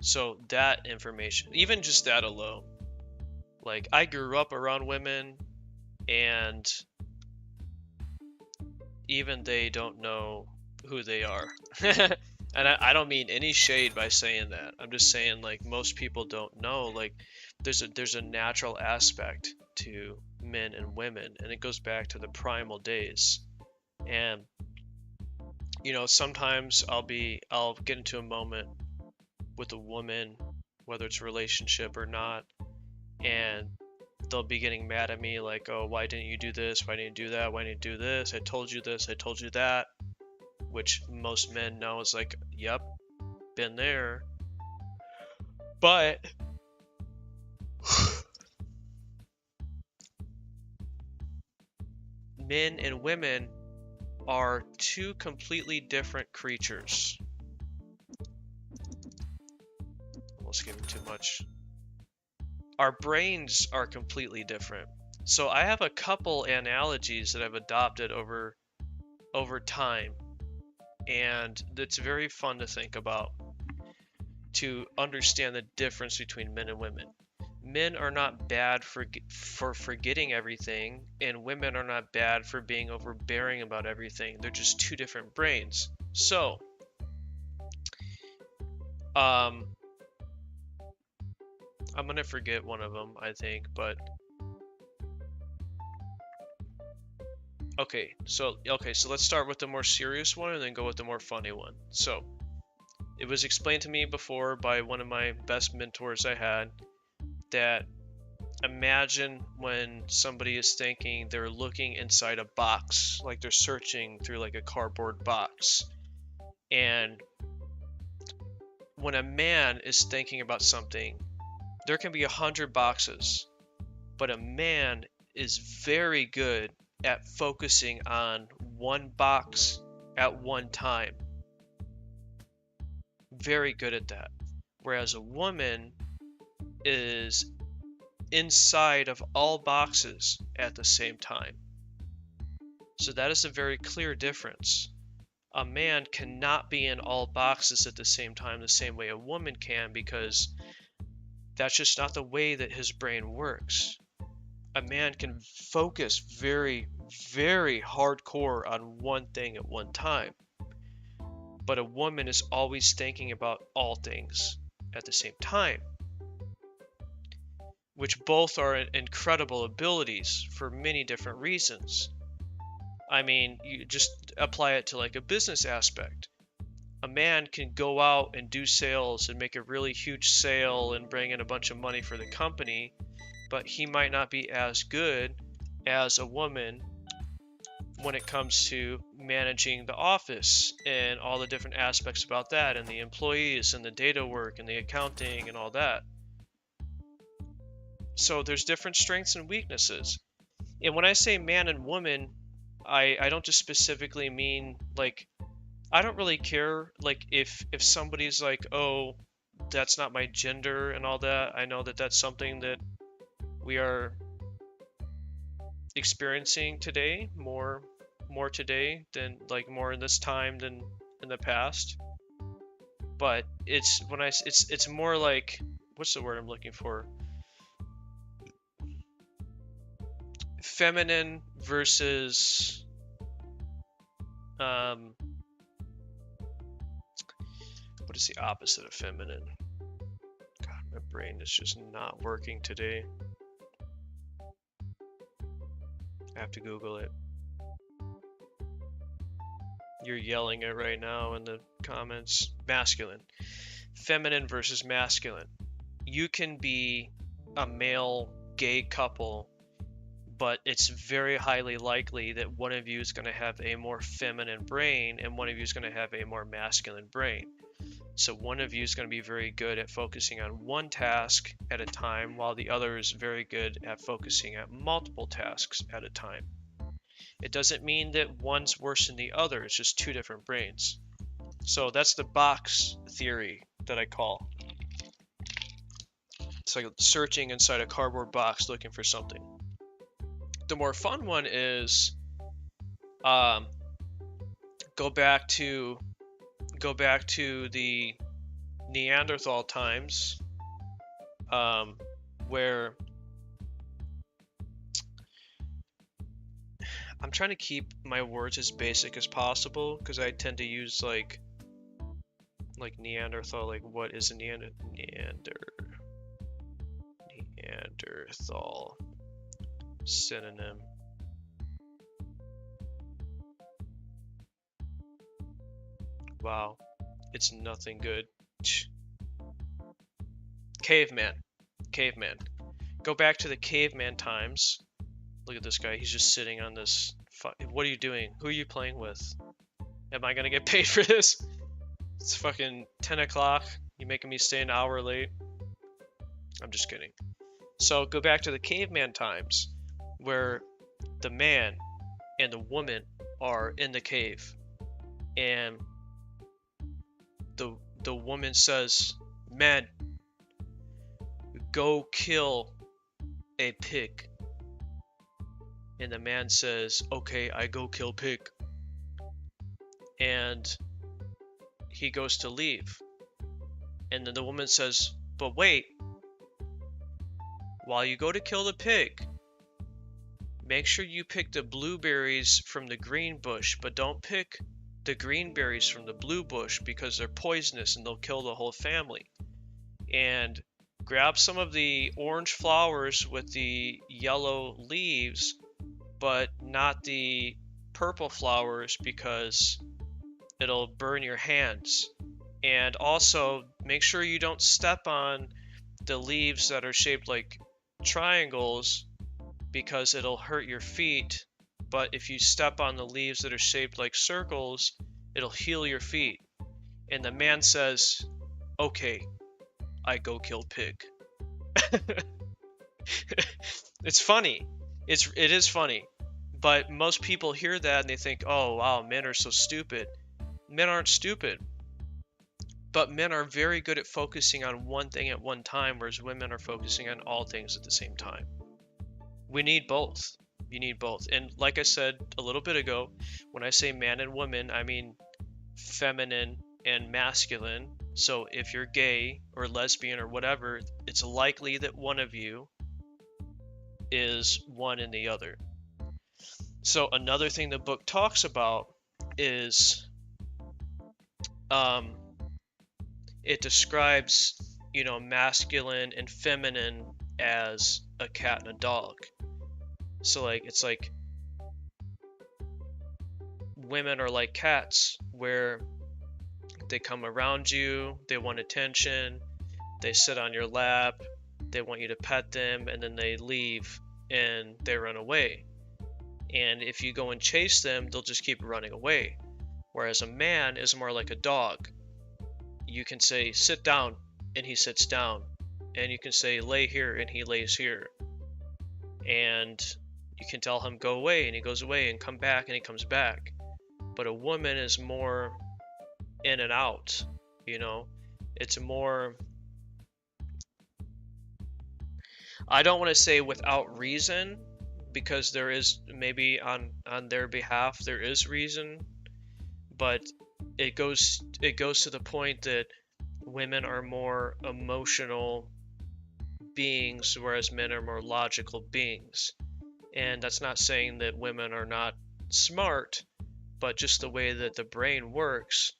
Speaker 1: So that information, even just that alone, like I grew up around women and even they don't know who they are. And I don't mean any shade by saying that. I'm just saying like most people don't know, like there's a natural aspect to men and women, and it goes back to the primal days. And you know, sometimes I'll get into a moment with a woman, whether it's a relationship or not, and they'll be getting mad at me like, oh, why didn't you do this, why didn't you do that, why didn't you do this, I told you this, I told you that, which most men know is like, yep, been there. But men and women are two completely different creatures. Almost giving too much. Our brains are completely different. So I have a couple analogies that I've adopted over time, and it's very fun to think about to understand the difference between men and women. Men are not bad for forgetting everything, and women are not bad for being overbearing about everything. They're just two different brains. So, I'm gonna forget one of them, I think, but okay, so let's start with the more serious one and then go with the more funny one. So, it was explained to me before by one of my best mentors I had that imagine when somebody is thinking they're looking inside a box, like they're searching through like a cardboard box. And when a man is thinking about something, there can be 100 boxes, but a man is very good at focusing on one box at one time. Very good at that. Whereas a woman is inside of all boxes at the same time. So that is a very clear difference. A man cannot be in all boxes at the same time the same way a woman can, because that's just not the way that his brain works. A man can focus very, very hardcore on one thing at one time. But a woman is always thinking about all things at the same time, which both are incredible abilities for many different reasons. I mean, you just apply it to like a business aspect. A man can go out and do sales and make a really huge sale and bring in a bunch of money for the company, but he might not be as good as a woman when it comes to managing the office and all the different aspects about that, and the employees and the data work and the accounting and all that. So there's different strengths and weaknesses. And when I say man and woman, I don't just specifically mean like, I don't really care like if somebody's like, oh, that's not my gender and all that. I know that that's something that we are experiencing today, more today than like more in this time than in the past. But it's more like, what's the word I'm looking for? Feminine versus what is the opposite of feminine? God, my brain is just not working today. I have to Google it. You're yelling it right now in the comments. Masculine. Feminine versus masculine. You can be a male gay couple, but it's very highly likely that one of you is going to have a more feminine brain and one of you is going to have a more masculine brain. So one of you is going to be very good at focusing on one task at a time, while the other is very good at focusing at multiple tasks at a time. It doesn't mean that one's worse than the other, it's just two different brains. So that's the box theory that I call. It's like searching inside a cardboard box looking for something. The more fun one is go back to the Neanderthal times, where I'm trying to keep my words as basic as possible, because I tend to use like Neanderthal, like what is a Neanderthal synonym. Wow, it's nothing good. Caveman. Go back to the caveman times. Look at this guy. He's just sitting on this. What are you doing? Who are you playing with? Am I gonna get paid for this? It's fucking 10 o'clock. You making me stay an hour late? I'm just kidding. So go back to the caveman times, where the man and the woman are in the cave, and the woman says, "Man, go kill a pig." And the man says, "Okay, I go kill pig." And he goes to leave. And then the woman says, "But wait, while you go to kill the pig, make sure you pick the blueberries from the green bush, but don't pick the green berries from the blue bush because they're poisonous and they'll kill the whole family. And grab some of the orange flowers with the yellow leaves, but not the purple flowers because it'll burn your hands. And also make sure you don't step on the leaves that are shaped like triangles because it'll hurt your feet. But if you step on the leaves that are shaped like circles, it'll heal your feet." And the man says, "Okay, I go kill pig." It's funny. It is funny. But most people hear that and they think, "Oh wow, men are so stupid." Men aren't stupid. But men are very good at focusing on one thing at one time, whereas women are focusing on all things at the same time. We need both. You need both. And like I said a little bit ago, when I say man and woman, I mean feminine and masculine. So if you're gay or lesbian or whatever, it's likely that one of you is one and the other. So another thing the book talks about is it describes, masculine and feminine as a cat and a dog. So like it's like women are like cats where they come around you, they want attention, they sit on your lap, they want you to pet them, and then they leave and they run away. And if you go and chase them, they'll just keep running away. Whereas a man is more like a dog. You can say, "Sit down," and he sits down. And you can say, "Lay here," and he lays here. And you can tell him, "Go away," and he goes away, and come back, and he comes back. But a woman is more in and out, It's more, I don't want to say without reason, because there is maybe on their behalf there is reason, but it goes to the point that women are more emotional beings, whereas men are more logical beings. And that's not saying that women are not smart, but just the way that the brain works,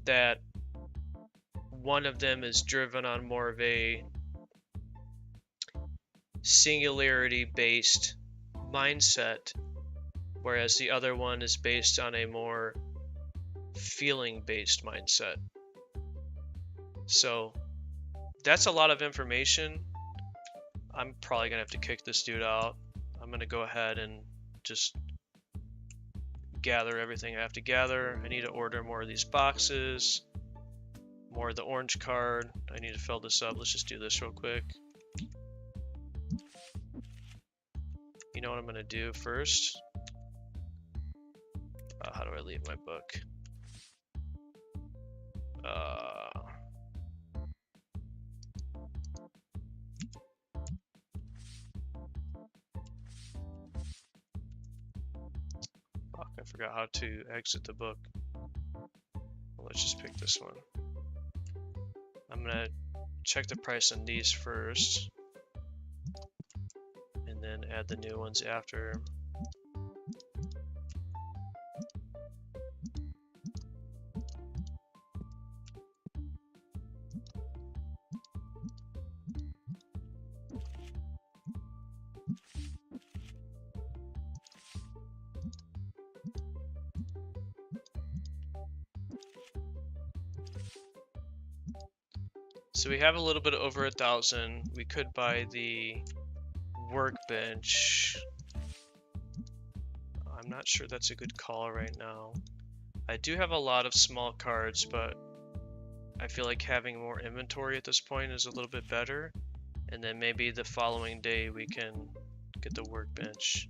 Speaker 1: that one of them is driven on more of a singularity-based mindset, whereas the other one is based on a more feeling-based mindset. So that's a lot of information. I'm probably gonna have to kick this dude out. I'm gonna go ahead and just gather everything I have to gather. I need to order more of these boxes, more of the orange card. I need to fill this up. Let's just do this real quick. You know what I'm gonna do first? How do I leave my book? Fuck, I forgot how to exit the book. Well, let's just pick this one. I'm gonna check the price on these first, and then add the new ones after. So we have a little bit over 1,000. We could buy the workbench. I'm not sure that's a good call right now. I do have a lot of small cards, but I feel like having more inventory at this point is a little bit better. And then maybe the following day we can get the workbench.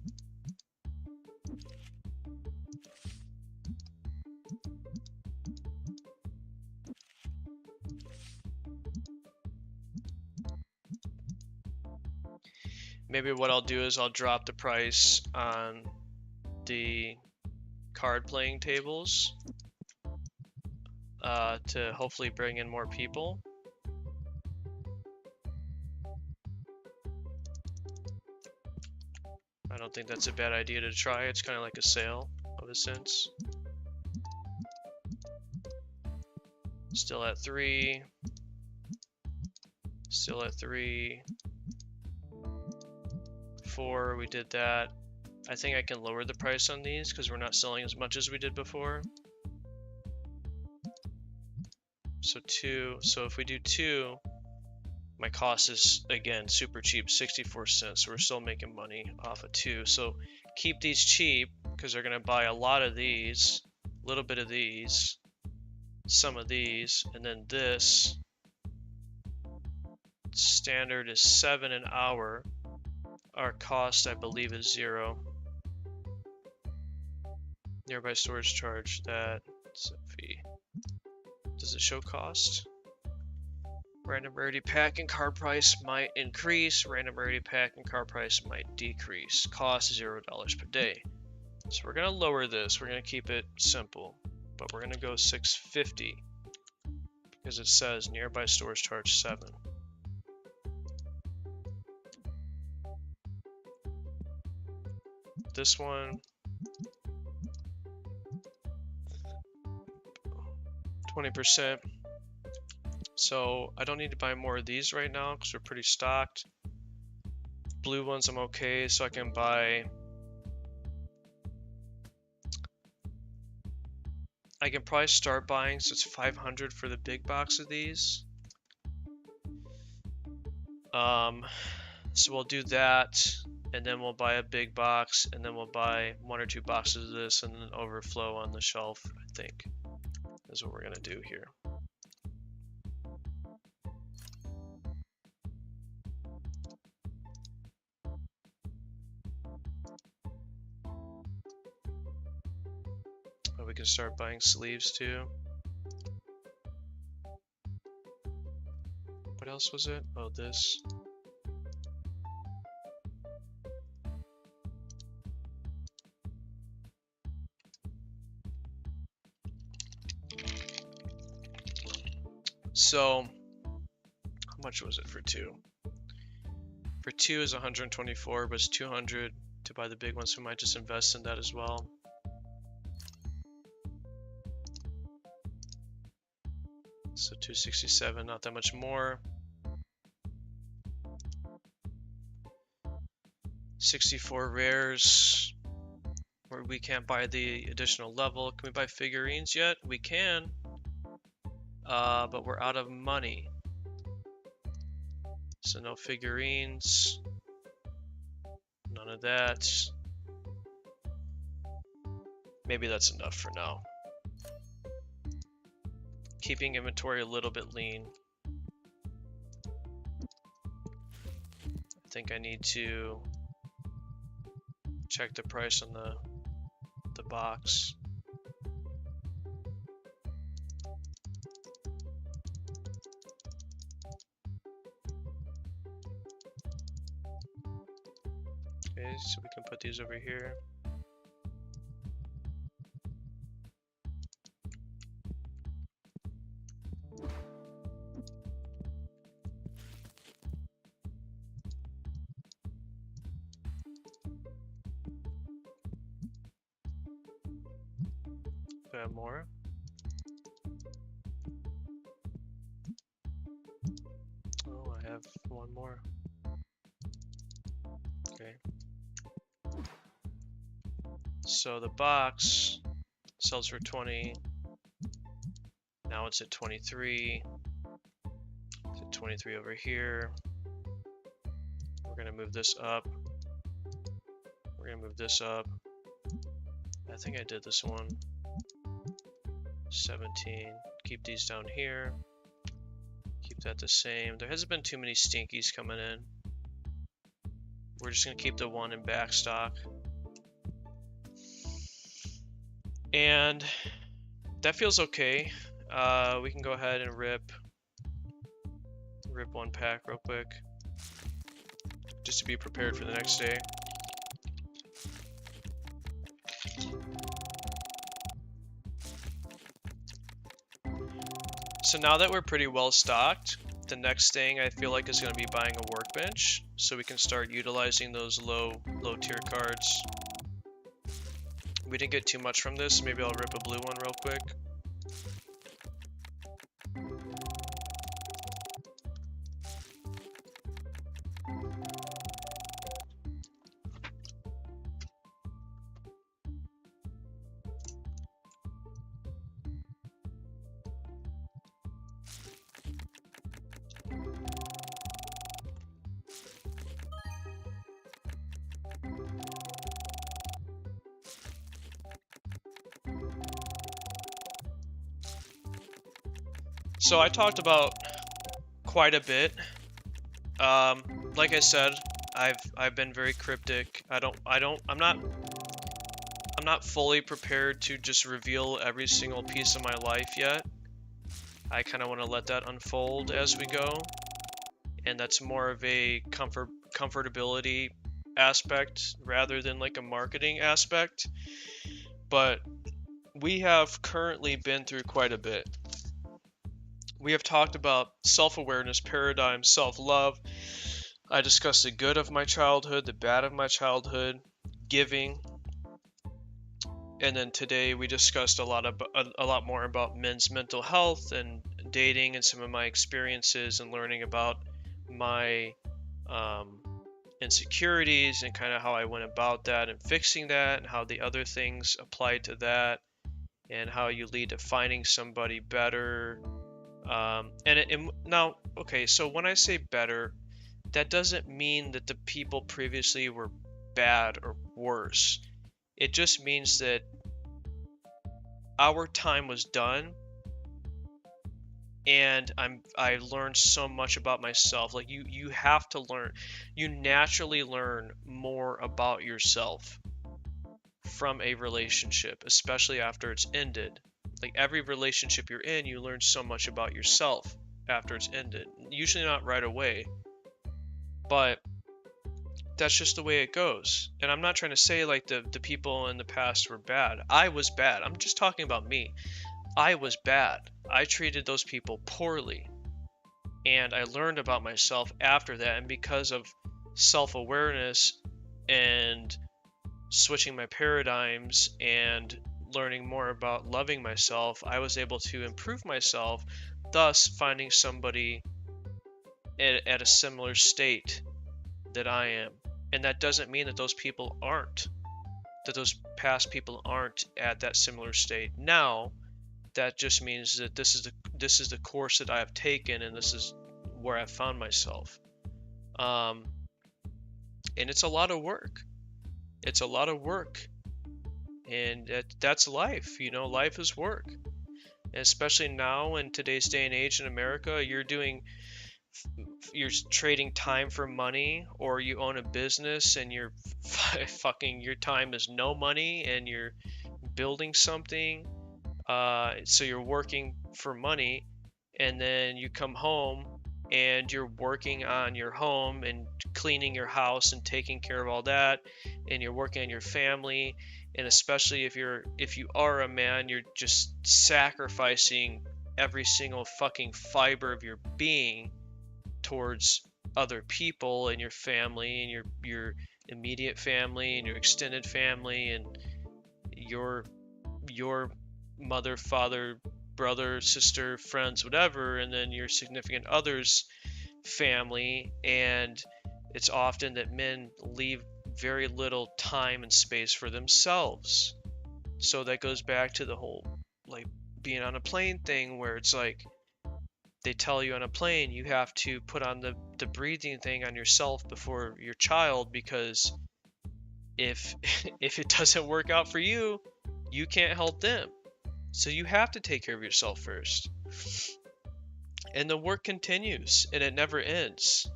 Speaker 1: maybe what I'll do is I'll drop the price on the card playing tables to hopefully bring in more people. I don't think that's a bad idea to try. It's kind of like a sale of a sense. Still at 3. Still at 3. 4, we did that. I think I can lower the price on these because we're not selling as much as we did before. So 2. So if we do 2, my cost is, again, super cheap, 64 cents. So we're still making money off of 2. So keep these cheap because they're going to buy a lot of these, a little bit of these, some of these, and then this. Standard is 7 an hour. Our cost, I believe, is 0. Nearby storage charge, that's a fee. Does it show cost? Random rarity pack and card price might increase. Random rarity pack and card price might decrease. Cost $0 per day. So we're going to lower this. We're going to keep it simple. But we're going to go 650 because it says nearby storage charge 7. This one, 20%. So I don't need to buy more of these right now because we're pretty stocked. Blue ones I'm okay, so I can buy. I can probably start buying, so it's 500 for the big box of these. So we'll do that, and then we'll buy a big box, and then we'll buy 1 or 2 boxes of this, and then overflow on the shelf, I think, is what we're gonna do here. Oh, we can start buying sleeves too. What else was it? Oh, this. So, how much was it for 2? For 2 is 124, but it's 200 to buy the big ones, so we might just invest in that as well. So 267, not that much more. 64 rares, where we can't buy the additional level. Can we buy figurines yet? We can. But we're out of money. So no figurines. None of that. Maybe that's enough for now. Keeping inventory a little bit lean. I think I need to check the price on the box. Okay, so we can put these over here. Do I have more? Oh, I have one more. Okay. So the box sells for 20. Now it's at 23. It's at 23 over here. We're gonna move this up. We're gonna move this up. I think I did this one. 17. Keep these down here. Keep that the same. There hasn't been too many stinkies coming in. We're just gonna keep the 1 in back stock. And that feels okay. We can go ahead and rip 1 pack real quick. just to be prepared for the next day. So now that we're pretty well stocked, the next thing I feel like is going to be buying a workbench so we can start utilizing those low tier cards. We didn't get too much from this. Maybe I'll rip a blue one real quick. So I talked about quite a bit. Like I said, I've been very cryptic. I'm not fully prepared to just reveal every single piece of my life yet. I kind of want to let that unfold as we go, and that's more of a comfortability aspect rather than like a marketing aspect. But we have currently been through quite a bit. We have talked about self-awareness, paradigm, self-love. I discussed the good of my childhood, the bad of my childhood, giving. And then today we discussed a lot more about men's mental health and dating and some of my experiences and learning about my insecurities and kind of how I went about that and fixing that and how the other things apply to that and how you lead to finding somebody better. Now, okay, so when I say better, that doesn't mean that the people previously were bad or worse. It just means that our time was done, and I learned so much about myself. Like you have to learn. You naturally learn more about yourself from a relationship, especially after it's ended. Like every relationship you're in, you learn so much about yourself after it's ended. Usually not right away, but that's just the way it goes. And I'm not trying to say like the people in the past were bad. I was bad. I'm just talking about me. I was bad. I treated those people poorly. And I learned about myself after that. And because of self-awareness and switching my paradigms and learning more about loving myself, I was able to improve myself, thus finding somebody at a similar state that I am. And that doesn't mean that those people aren't, that those past people aren't at that similar state. Now, that just means that this is the course that I have taken, and this is where I found myself. And it's a lot of work. It's a lot of work. And that's life, you know, life is work. And especially now in today's day and age in America, you're trading time for money, or you own a business and your time is no money and you're building something. So you're working for money, and then you come home and you're working on your home and cleaning your house and taking care of all that, and you're working on your family. And especially if you are a man, you're just sacrificing every single fucking fiber of your being towards other people and your family and your immediate family and your extended family and your mother, father, brother, sister, friends, whatever, and then your significant other's family. And it's often that men leave very little time and space for themselves. So that goes back to the whole like being on a plane thing, where it's like they tell you on a plane you have to put on the breathing thing on yourself before your child, because if it doesn't work out for you, you can't help them. So you have to take care of yourself first. And the work continues and it never ends.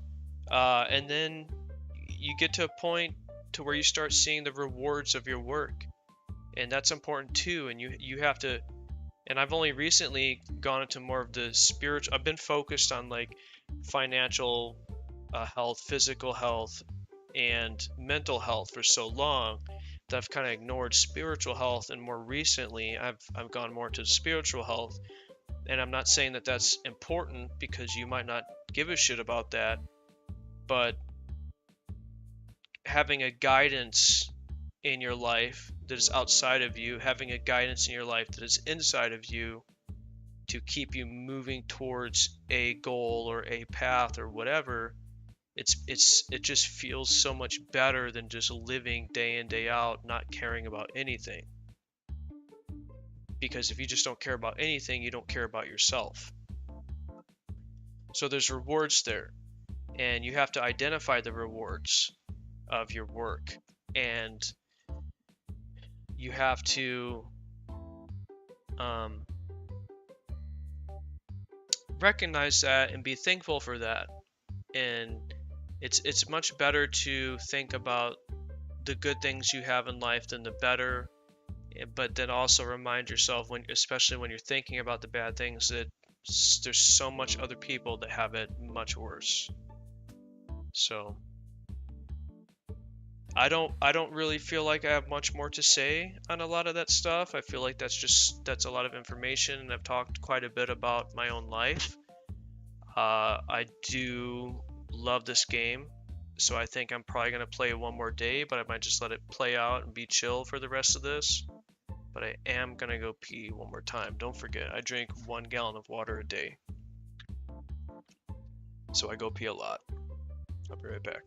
Speaker 1: And then you get to a point to where you start seeing the rewards of your work. And that's important too. And you have to, and I've only recently gone into more of the spiritual. I've been focused on like financial health, physical health, and mental health for so long that I've kind of ignored spiritual health, and more recently I've gone more to spiritual health. And I'm not saying that that's important, because you might not give a shit about that, but having a guidance in your life that is outside of you, having a guidance in your life that is inside of you to keep you moving towards a goal or a path or whatever, it just feels so much better than just living day in, day out, not caring about anything. Because if you just don't care about anything, you don't care about yourself. So there's rewards there, and you have to identify the rewards of your work, and you have to recognize that and be thankful for that. And it's much better to think about the good things you have in life than the better, but then also remind yourself, especially when you're thinking about the bad things, that there's so much other people that have it much worse. So I don't really feel like I have much more to say on a lot of that stuff. I feel like that's a lot of information, and I've talked quite a bit about my own life. I do love this game, so I think I'm probably going to play one more day, but I might just let it play out and be chill for the rest of this. But I am going to go pee one more time. Don't forget, I drink 1 gallon of water a day. So I go pee a lot. I'll be right back.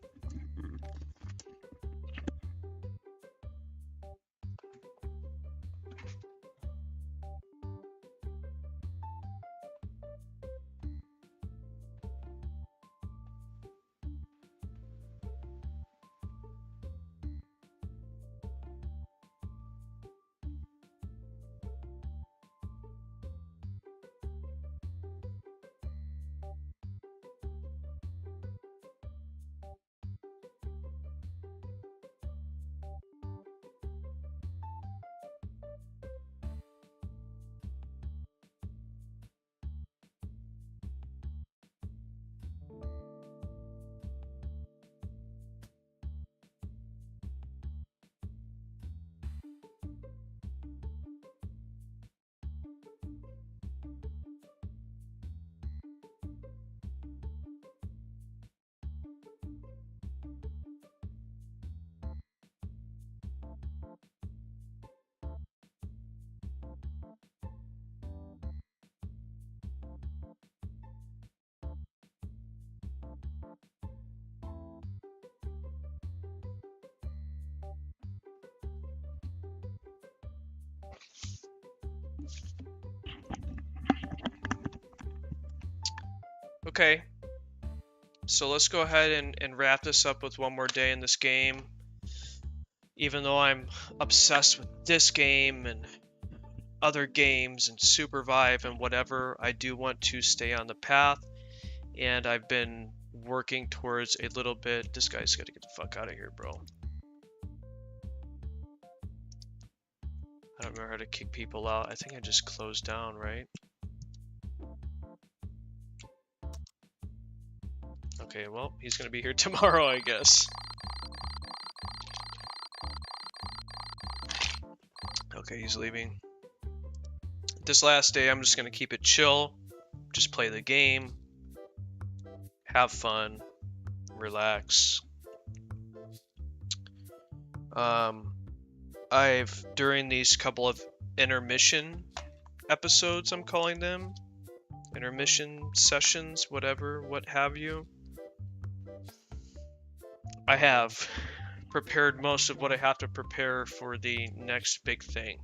Speaker 1: Okay, so let's go ahead and wrap this up with one more day in this game. Even though I'm obsessed with this game and other games and Supervive and whatever, I do want to stay on the path, and I've been working towards a little bit. This guy's got to get the fuck out of here, bro. I don't remember how to kick people out. I think I just closed down, right? Okay, well, he's gonna be here tomorrow, I guess. Okay, he's leaving. This last day, I'm just gonna keep it chill. Just play the game. Have fun. Relax. During these couple of intermission episodes, I'm calling them, intermission sessions, whatever, what have you, I have prepared most of what I have to prepare for the next big thing.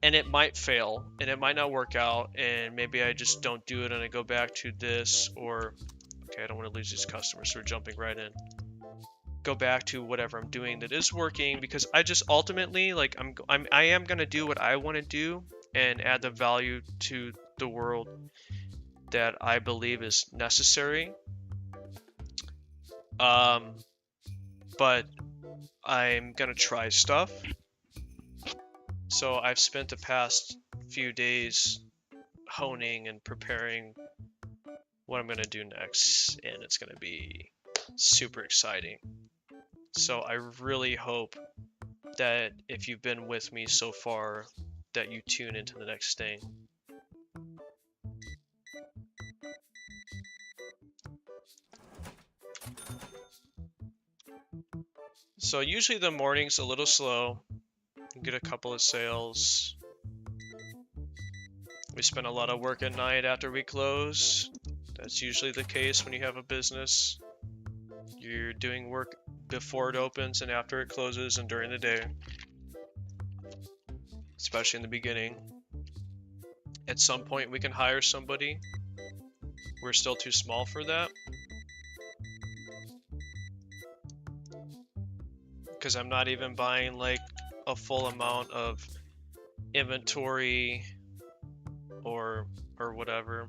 Speaker 1: And it might fail, and it might not work out, and maybe I just don't do it and I go back to this, or, okay, I don't want to lose these customers, so we're jumping right in. Go back to whatever I'm doing that is working, because I just ultimately, like, I am going to do what I want to do and add the value to the world that I believe is necessary. But I'm going to try stuff. So I've spent the past few days honing and preparing what I'm going to do next, and it's going to be super exciting. So I really hope that if you've been with me so far, that you tune into the next thing. So usually the morning's a little slow. You get a couple of sales. We spend a lot of work at night after we close. That's usually the case when you have a business. You're doing work before it opens and after it closes and during the day, especially in the beginning. At some point we can hire somebody. We're still too small for that, because I'm not even buying like a full amount of inventory or whatever.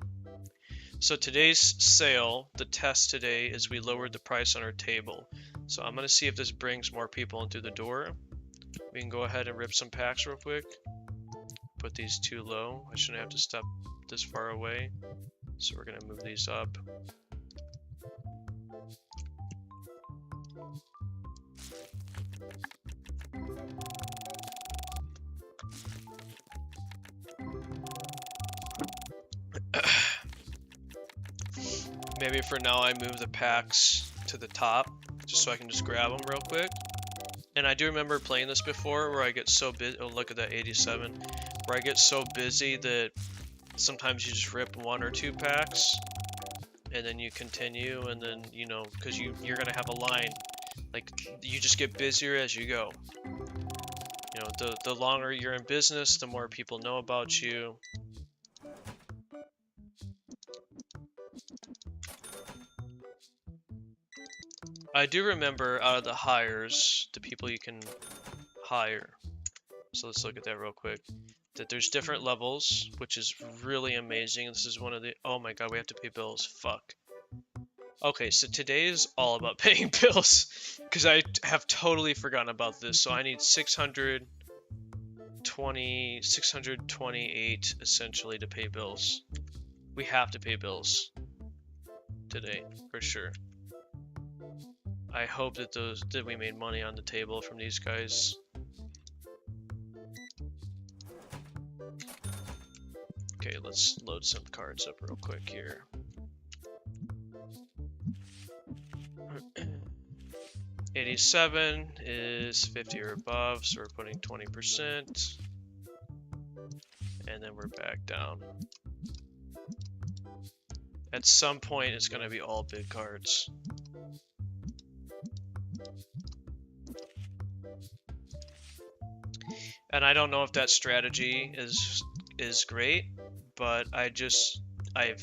Speaker 1: So today's sale, the test today, is we lowered the price on our table. So I'm going to see if this brings more people into the door. We can go ahead and rip some packs real quick. Put these too low. I shouldn't have to step this far away. So we're going to move these up. Maybe for now I move the packs to the top, just so I can just grab them real quick. And I do remember playing this before where I get so busy. Oh, look at that 87. Where I get so busy that sometimes you just rip 1 or 2 packs and then you continue, and then, you know, because you're going to have a line. Like, you just get busier as you go. You know, the longer you're in business, the more people know about you. I do remember out of the hires, the people you can hire. So let's look at that real quick. That there's different levels, which is really amazing. This is one of the, oh my god, we have to pay bills. Fuck. Okay, so today is all about paying bills, because I have totally forgotten about this. So I need 628 essentially to pay bills. We have to pay bills today for sure. I hope that we made money on the table from these guys. Okay, let's load some cards up real quick here. $87 is 50 or above, so we're putting 20%. And then we're back down. At some point, it's going to be all big cards. And I don't know if that strategy is great, but I've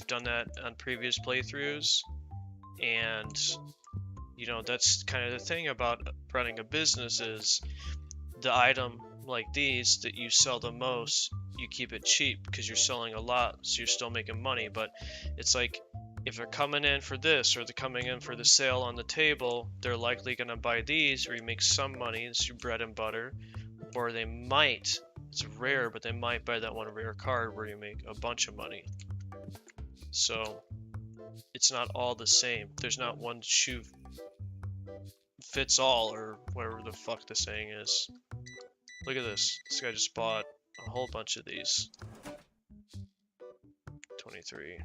Speaker 1: done that on previous playthroughs, and you know, that's kind of the thing about running a business is the item like these that you sell the most, you keep it cheap because you're selling a lot, so you're still making money. But it's like, if they're coming in for this or they're coming in for the sale on the table, they're likely going to buy these where you make some money. It's your bread and butter. Or they might, it's rare, but they might buy that one rare card where you make a bunch of money. So it's not all the same. There's not one shoe fits all, or whatever the fuck the saying is. Look at this. This guy just bought a whole bunch of these. 23.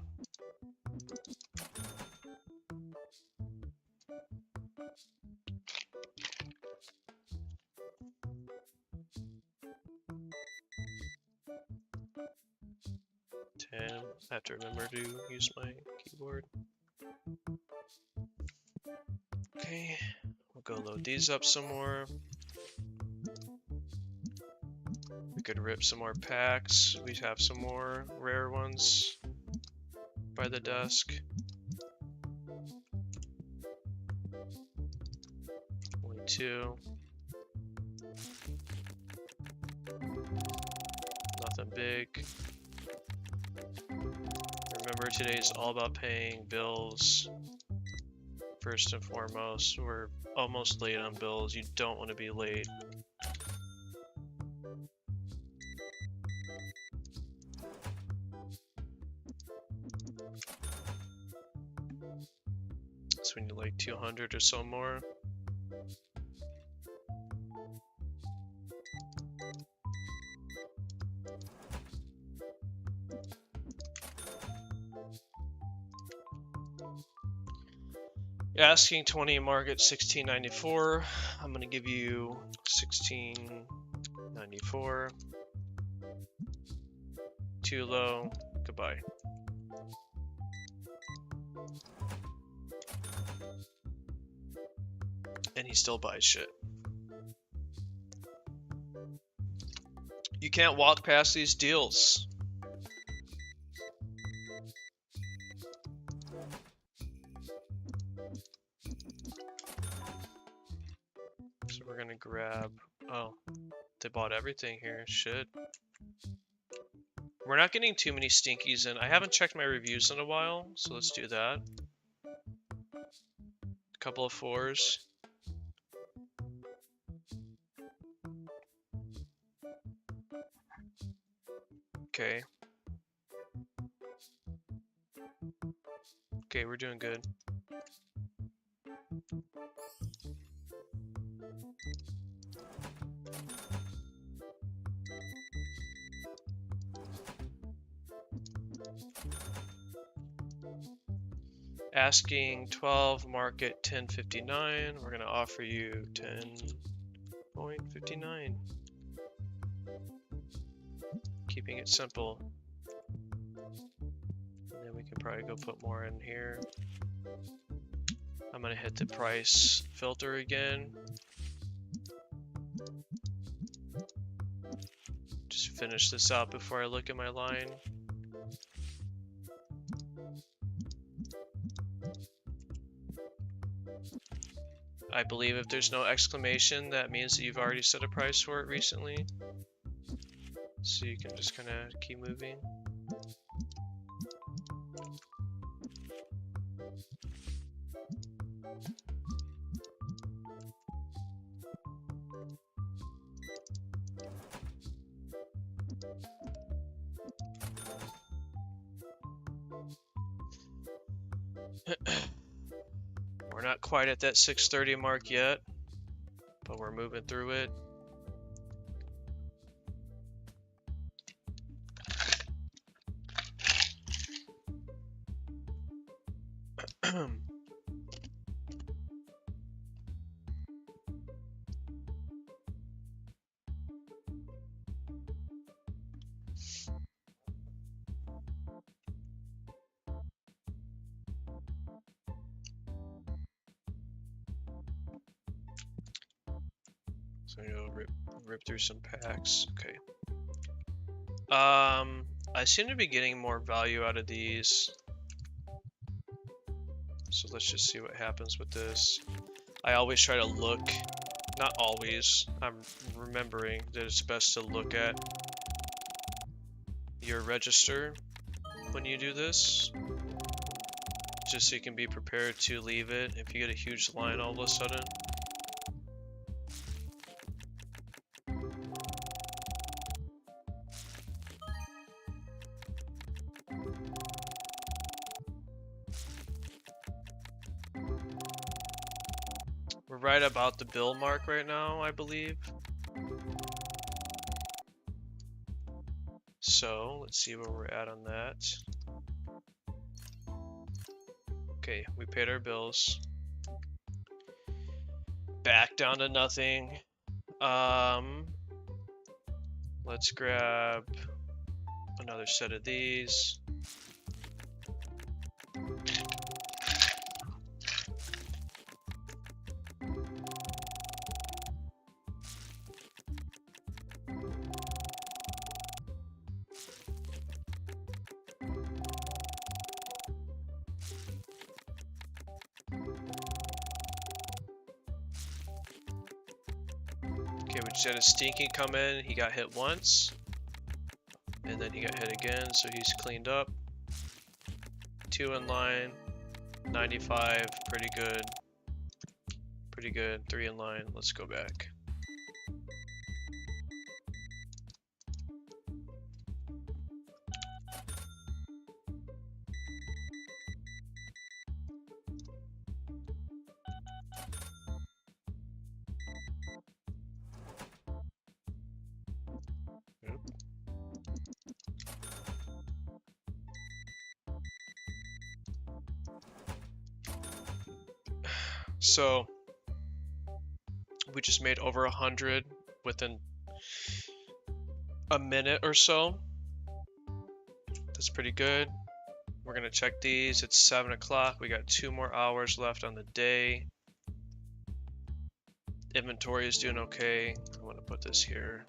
Speaker 1: I have to remember to use my keyboard. Okay, we'll go load these up some more. We could rip some more packs. We have some more rare ones by the desk. 22. Nothing big. Remember, today's all about paying bills. First and foremost, we're almost late on bills. You don't want to be late. So we need like 200 or so more. Asking 20 market 1694. I'm gonna give you 1694. Too low. Goodbye. And he still buys shit. You can't walk past these deals. So we're gonna grab, oh, they bought everything here, shit. We're not getting too many stinkies in. I haven't checked my reviews in a while, so let's do that. A couple of 4s. Okay. Okay, we're doing good. Asking 12, market 1059. We're gonna offer you 10.59. Keeping it simple. And then we can probably go put more in here. I'm gonna hit the price filter again. Just finish this out before I look at my line. I believe if there's no exclamation, that means that you've already set a price for it recently. So you can just kind of keep moving. We're not quite at that 630 mark yet, but we're moving through it. So you'll rip through some packs. Okay. I seem to be getting more value out of these. So let's just see what happens with this. I always try to look, not always, I'm remembering that it's best to look at your register when you do this. Just so you can be prepared to leave it if you get a huge line all of a sudden. We're right about the bill mark right now, I believe. So let's see where we're at on that. Okay, we paid our bills. Back down to nothing. Let's grab another set of these. Okay, we just had a stinky come in. He got hit once. And then he got hit again, so he's cleaned up. 2 in line. 95, pretty good. Pretty good. 3 in line. Let's go back. So we just made over 100 within a minute or so. That's pretty good. We're gonna check these. It's 7 o'clock. We got 2 more hours left on the day. Inventory is doing okay. I want to put this here.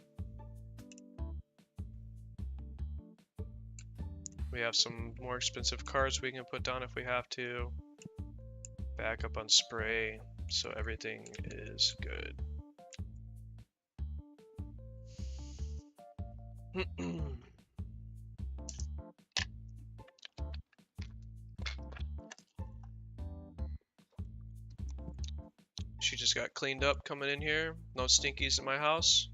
Speaker 1: We have some more expensive cards we can put down if we have to. Back up on spray, so everything is good. She just got cleaned up coming in here. No stinkies in my house.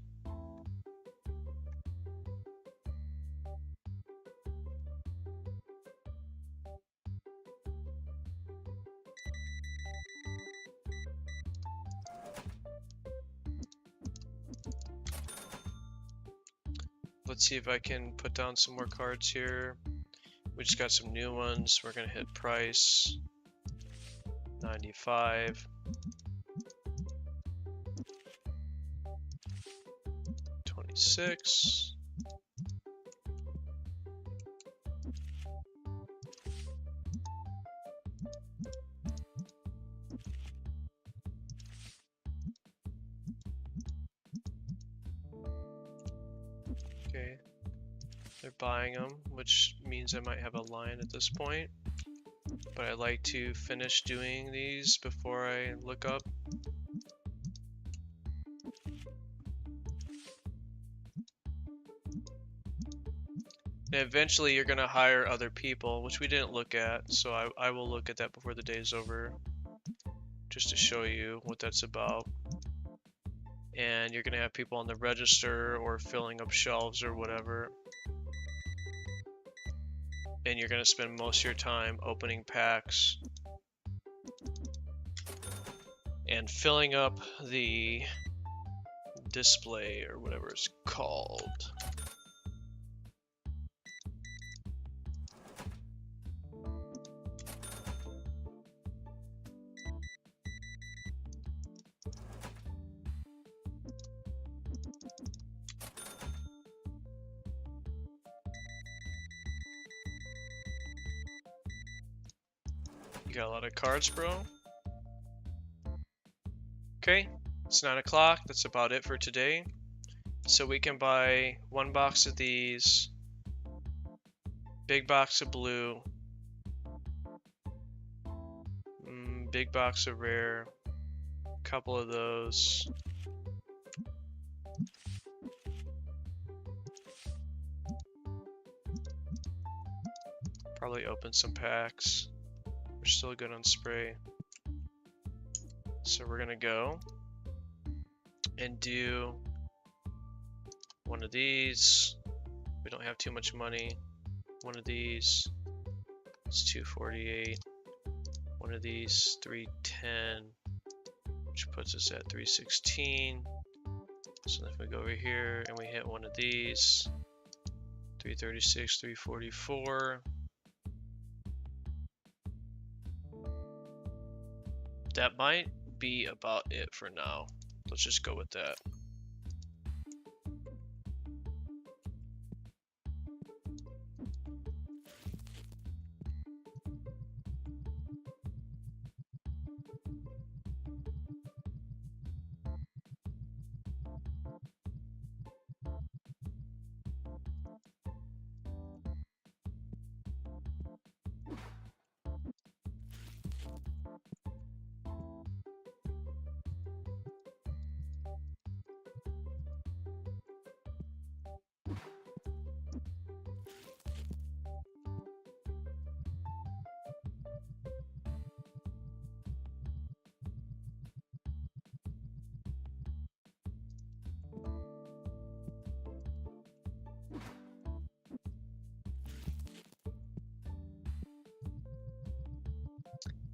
Speaker 1: Let's see if I can put down some more cards here. We just got some new ones. We're gonna hit price 95. 26. Okay, they're buying them, which means I might have a line at this point. But I like to finish doing these before I look up. And eventually you're going to hire other people, which we didn't look at, so I will look at that before the day is over, just to show you what that's about. And you're going to have people on the register or filling up shelves or whatever. And you're going to spend most of your time opening packs and filling up the display or whatever it's called. You got a lot of cards, bro. Okay, it's 9 o'clock. That's about it for today. So we can buy 1 box of these, big box of blue, big box of rare, a couple of those. Probably open some packs. We're still good on spray. So we're gonna go and do one of these. We don't have too much money. One of these, it's 248. One of these, 310, which puts us at 316. So if we go over here and we hit one of these, 336, 344. That might be about it for now. Let's just go with that.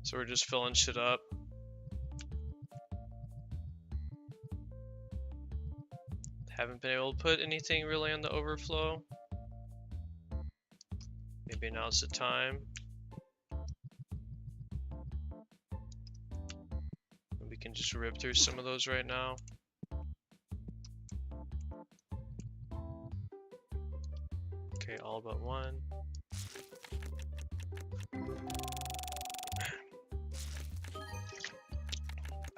Speaker 1: So we're just filling shit up. Haven't been able to put anything really on the overflow. Maybe now's the time. can just rip through some of those right now. Okay, all but one.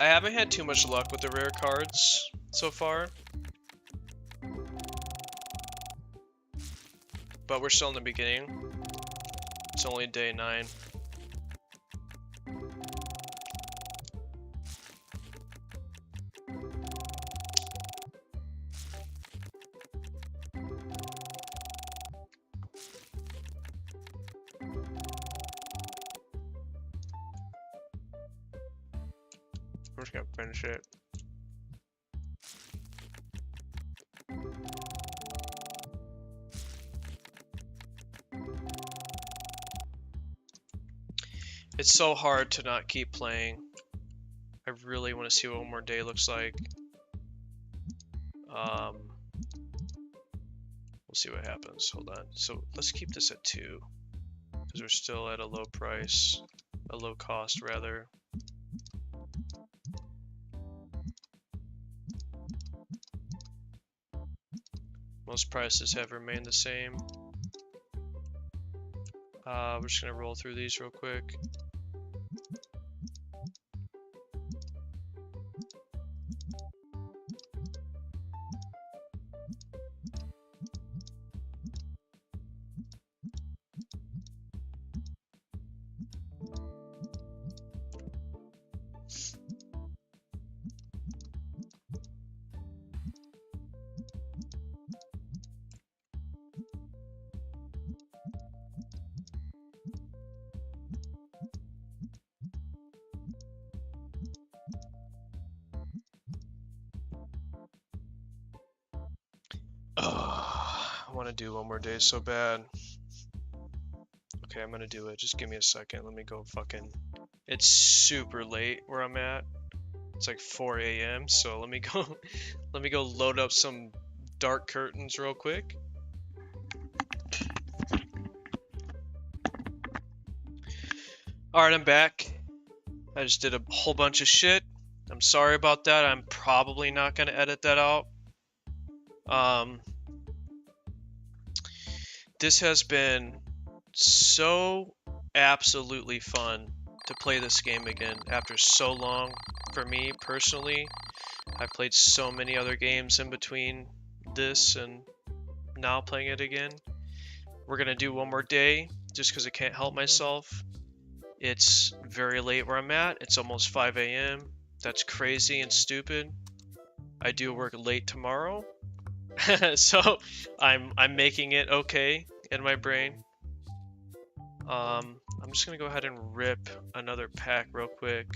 Speaker 1: I haven't had too much luck with the rare cards so far. But we're still in the beginning. It's only day 9. I'm just gonna finish it. It's so hard to not keep playing. I really want to see what one more day looks like. We'll see what happens. Hold on. So let's keep this at 2 because we're still at a low price, a low cost rather. Most prices have remained the same. We're just gonna roll through these real quick. I want to do one more day so bad. Okay, I'm gonna do it. Just give me a second. Let me go fucking... It's super late where I'm at. It's like 4 a.m. So let me go load up some dark curtains real quick. Alright, I'm back. I just did a whole bunch of shit. I'm sorry about that. I'm probably not gonna edit that out. This has been so absolutely fun to play this game again after so long for me personally. I played so many other games in between this and now playing it again. We're gonna do one more day just because I can't help myself. It's very late where I'm at. It's almost 5 a.m. That's crazy and stupid. I do work late tomorrow. So I'm making it okay in my brain. I'm just gonna go ahead and rip another pack real quick.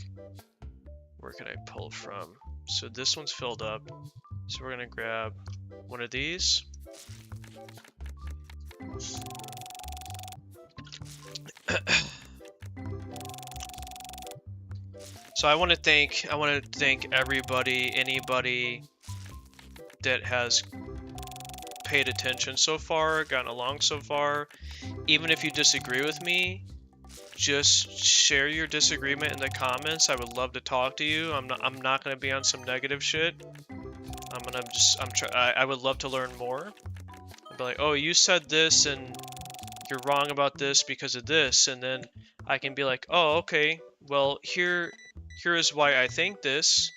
Speaker 1: Where can I pull from? So this one's filled up. So we're gonna grab one of these. So I want to thank everybody, anybody that has paid attention so far, gotten along so far. Even if you disagree with me, just share your disagreement in the comments. I would love to talk to you. I'm not going to be on some negative shit. I would love to learn more. I'd be like, oh, you said this and you're wrong about this because of this, and then I can be like, oh, okay, well, here is why I think this.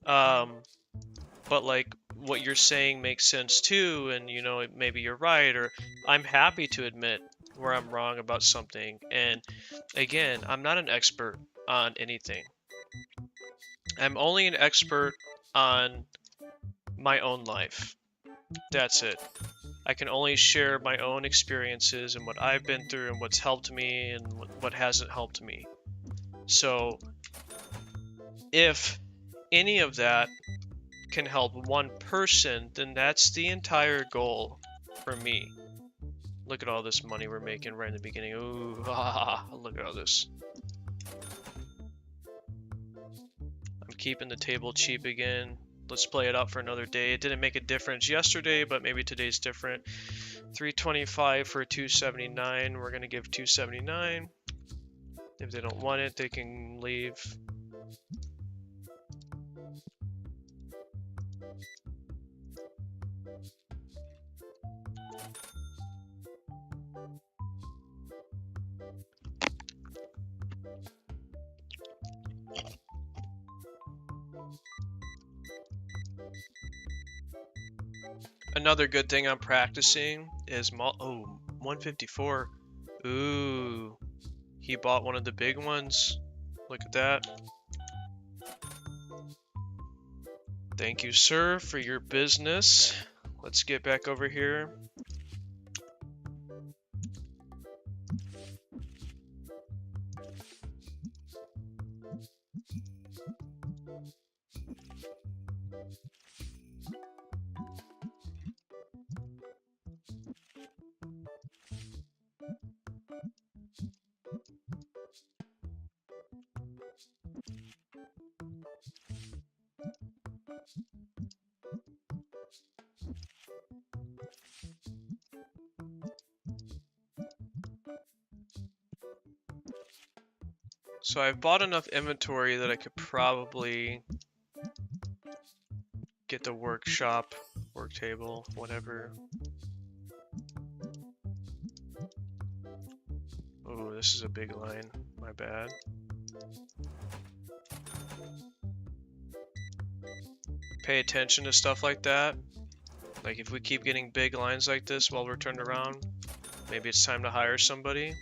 Speaker 1: But like what you're saying makes sense too, and you know, maybe you're right, or I'm happy to admit where I'm wrong about something. And again, I'm not an expert on anything. I'm only an expert on my own life. That's it. I can only share my own experiences and what I've been through and what's helped me and what hasn't helped me. So if any of that can help one person, then that's the entire goal for me. Look at all this money we're making right in the beginning. Ooh, look at all this. I'm keeping the table cheap again. Let's play it out for another day. It didn't make a difference yesterday, but maybe today's different. 325 for 279. We're gonna give 279. If they don't want it, they can leave. Another good thing I'm practicing is 154. Ooh, he bought one of the big ones. Look at that. Thank you, sir, for your business. Let's get back over here. So I've bought enough inventory that I could probably get the workshop, work table, whatever. Oh, this is a big line. My bad. Pay attention to stuff like that. Like if we keep getting big lines like this while we're turned around, maybe it's time to hire somebody.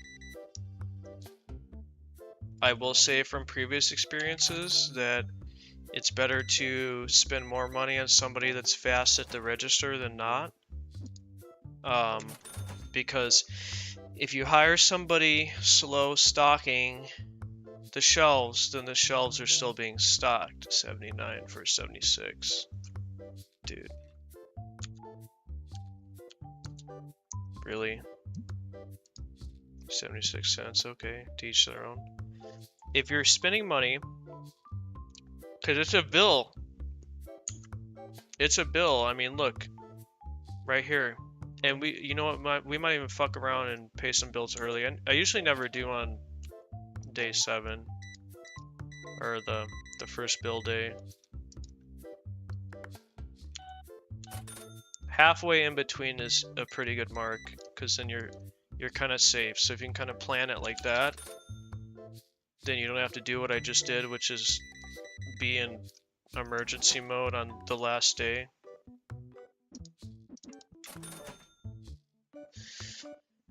Speaker 1: I will say from previous experiences that it's better to spend more money on somebody that's fast at the register than not. Because if you hire somebody slow stocking the shelves, then the shelves are still being stocked. 79 for 76. Dude. Really? 76 cents, okay, to each their own. If you're spending money, because it's a bill. It's a bill. I mean, look, right here. And you know what, we might even fuck around and pay some bills early. I usually never do on day 7 or the first bill day. Halfway in between is a pretty good mark, because then you're kind of safe. So if you can kind of plan it like that, then you don't have to do what I just did, which is be in emergency mode on the last day.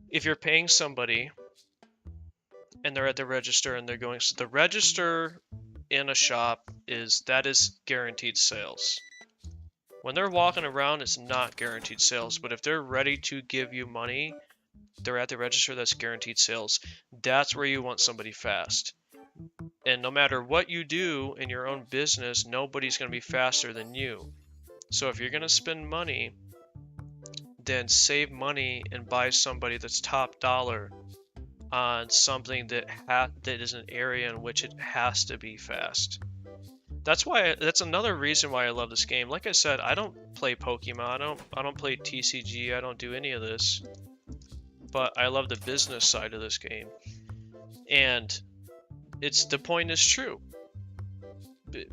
Speaker 1: If you're paying somebody and they're at the register and they're going, so the register in a shop is guaranteed sales. When they're walking around, it's not guaranteed sales, but if they're ready to give you money, they're at the register, that's guaranteed sales. That's where you want somebody fast. And no matter what you do in your own business, nobody's going to be faster than you. So if you're going to spend money, then save money and buy somebody that's top dollar on something that is an area in which it has to be fast. That's another reason why I love this game. Like I said, I don't play Pokemon, I don't play TCG, I don't do any of this. But I love the business side of this game. And the point is true.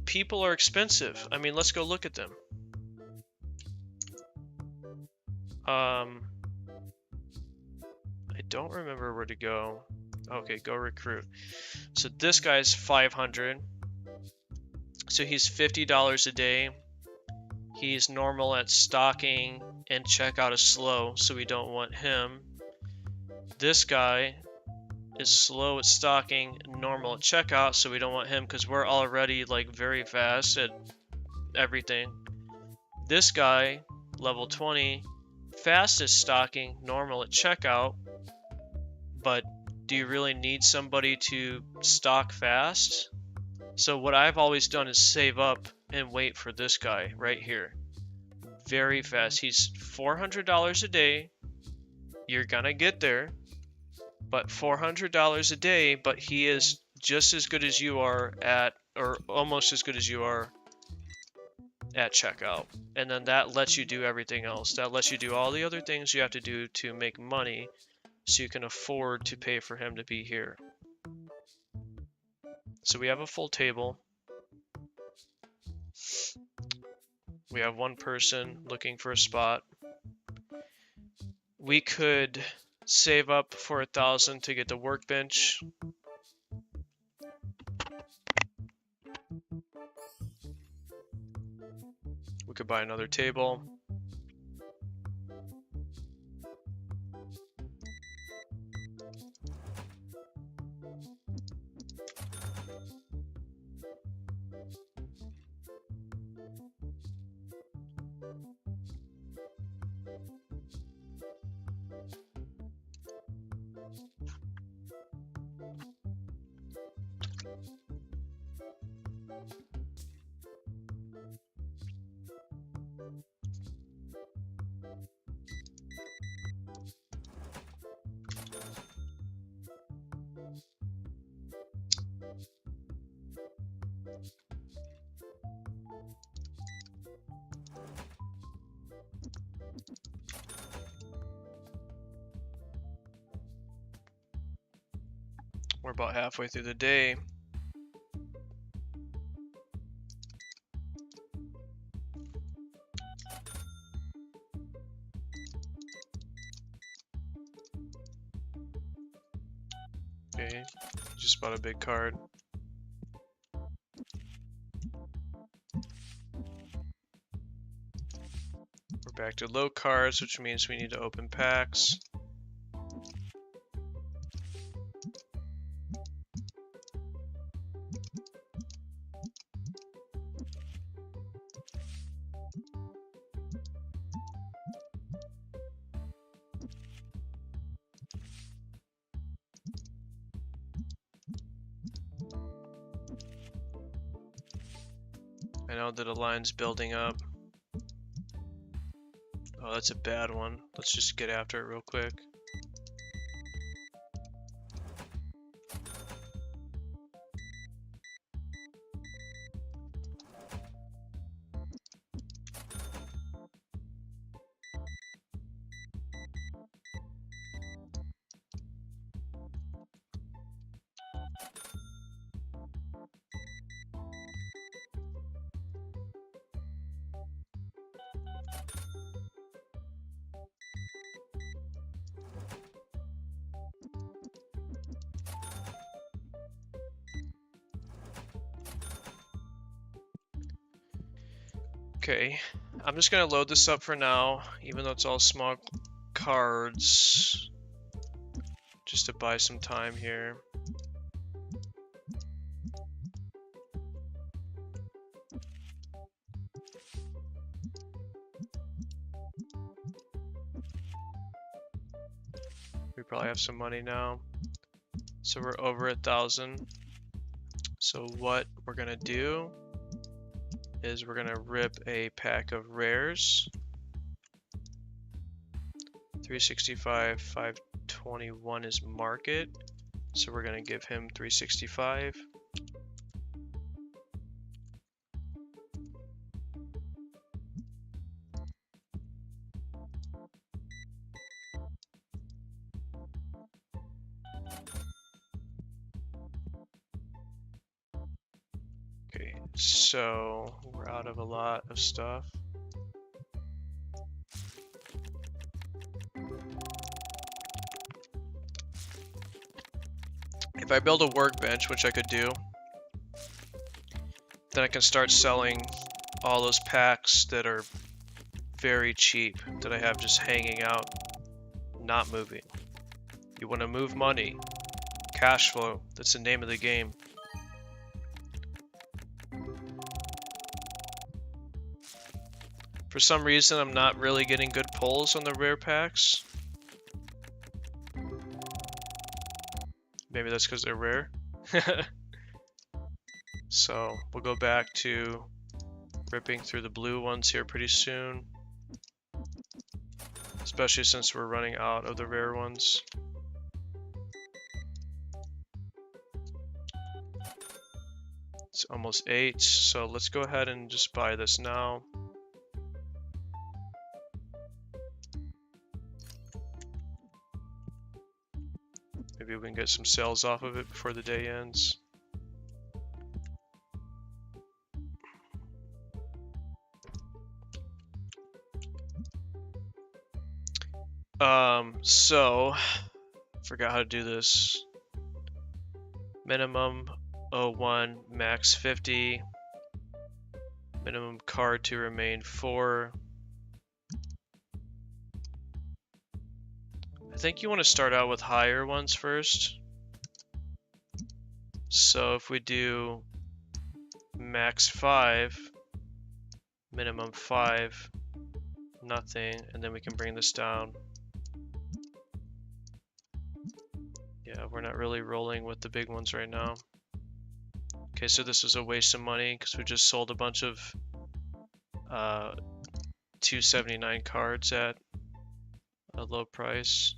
Speaker 1: People are expensive. I mean, let's go look at them. I don't remember where to go. Okay, go recruit. So this guy's 500. So he's $50 a day. He's normal at stocking and checkout is slow, so we don't want him. This guy is slow at stocking, normal at checkout, so we don't want him because we're already like very fast at everything. This guy, level 20, fast at stocking, normal at checkout, but do you really need somebody to stock fast? So what I've always done is save up and wait for this guy right here. Very fast. He's $400 a day. You're gonna get there. But $400 a day, but he is just as good as you are at, or almost as good as you are at checkout. And then that lets you do everything else. That lets you do all the other things you have to do to make money so you can afford to pay for him to be here. So we have a full table. We have one person looking for a spot. We could save up for 1,000 to get the workbench. We could buy another table. We're about halfway through the day. Okay, just bought a big card. We're back to low cards, which means we need to open packs. I know that a line's building up. Oh, that's a bad one. Let's just get after it real quick. Okay, I'm just gonna load this up for now, even though it's all small cards, just to buy some time here. We probably have some money now. So we're over 1,000. So what we're gonna do is we're gonna rip a pack of rares. 365, 521 is market. So we're gonna give him 365. Okay, so we're out of a lot of stuff. If I build a workbench, which I could do, then I can start selling all those packs that are very cheap, that I have just hanging out, not moving. You want to move money, cash flow, that's the name of the game. For some reason, I'm not really getting good pulls on the rare packs. Maybe that's because they're rare. So we'll go back to ripping through the blue ones here pretty soon. Especially since we're running out of the rare ones. It's almost 8, so let's go ahead and just buy this now. Maybe we can get some sales off of it before the day ends. So forgot how to do this. Minimum 01, max 50. Minimum card to remain 4. I think you want to start out with higher ones first. So if we do max 5, minimum 5, nothing, and then we can bring this down. Yeah, we're not really rolling with the big ones right now. Okay, so this was a waste of money because we just sold a bunch of 279 cards at a low price.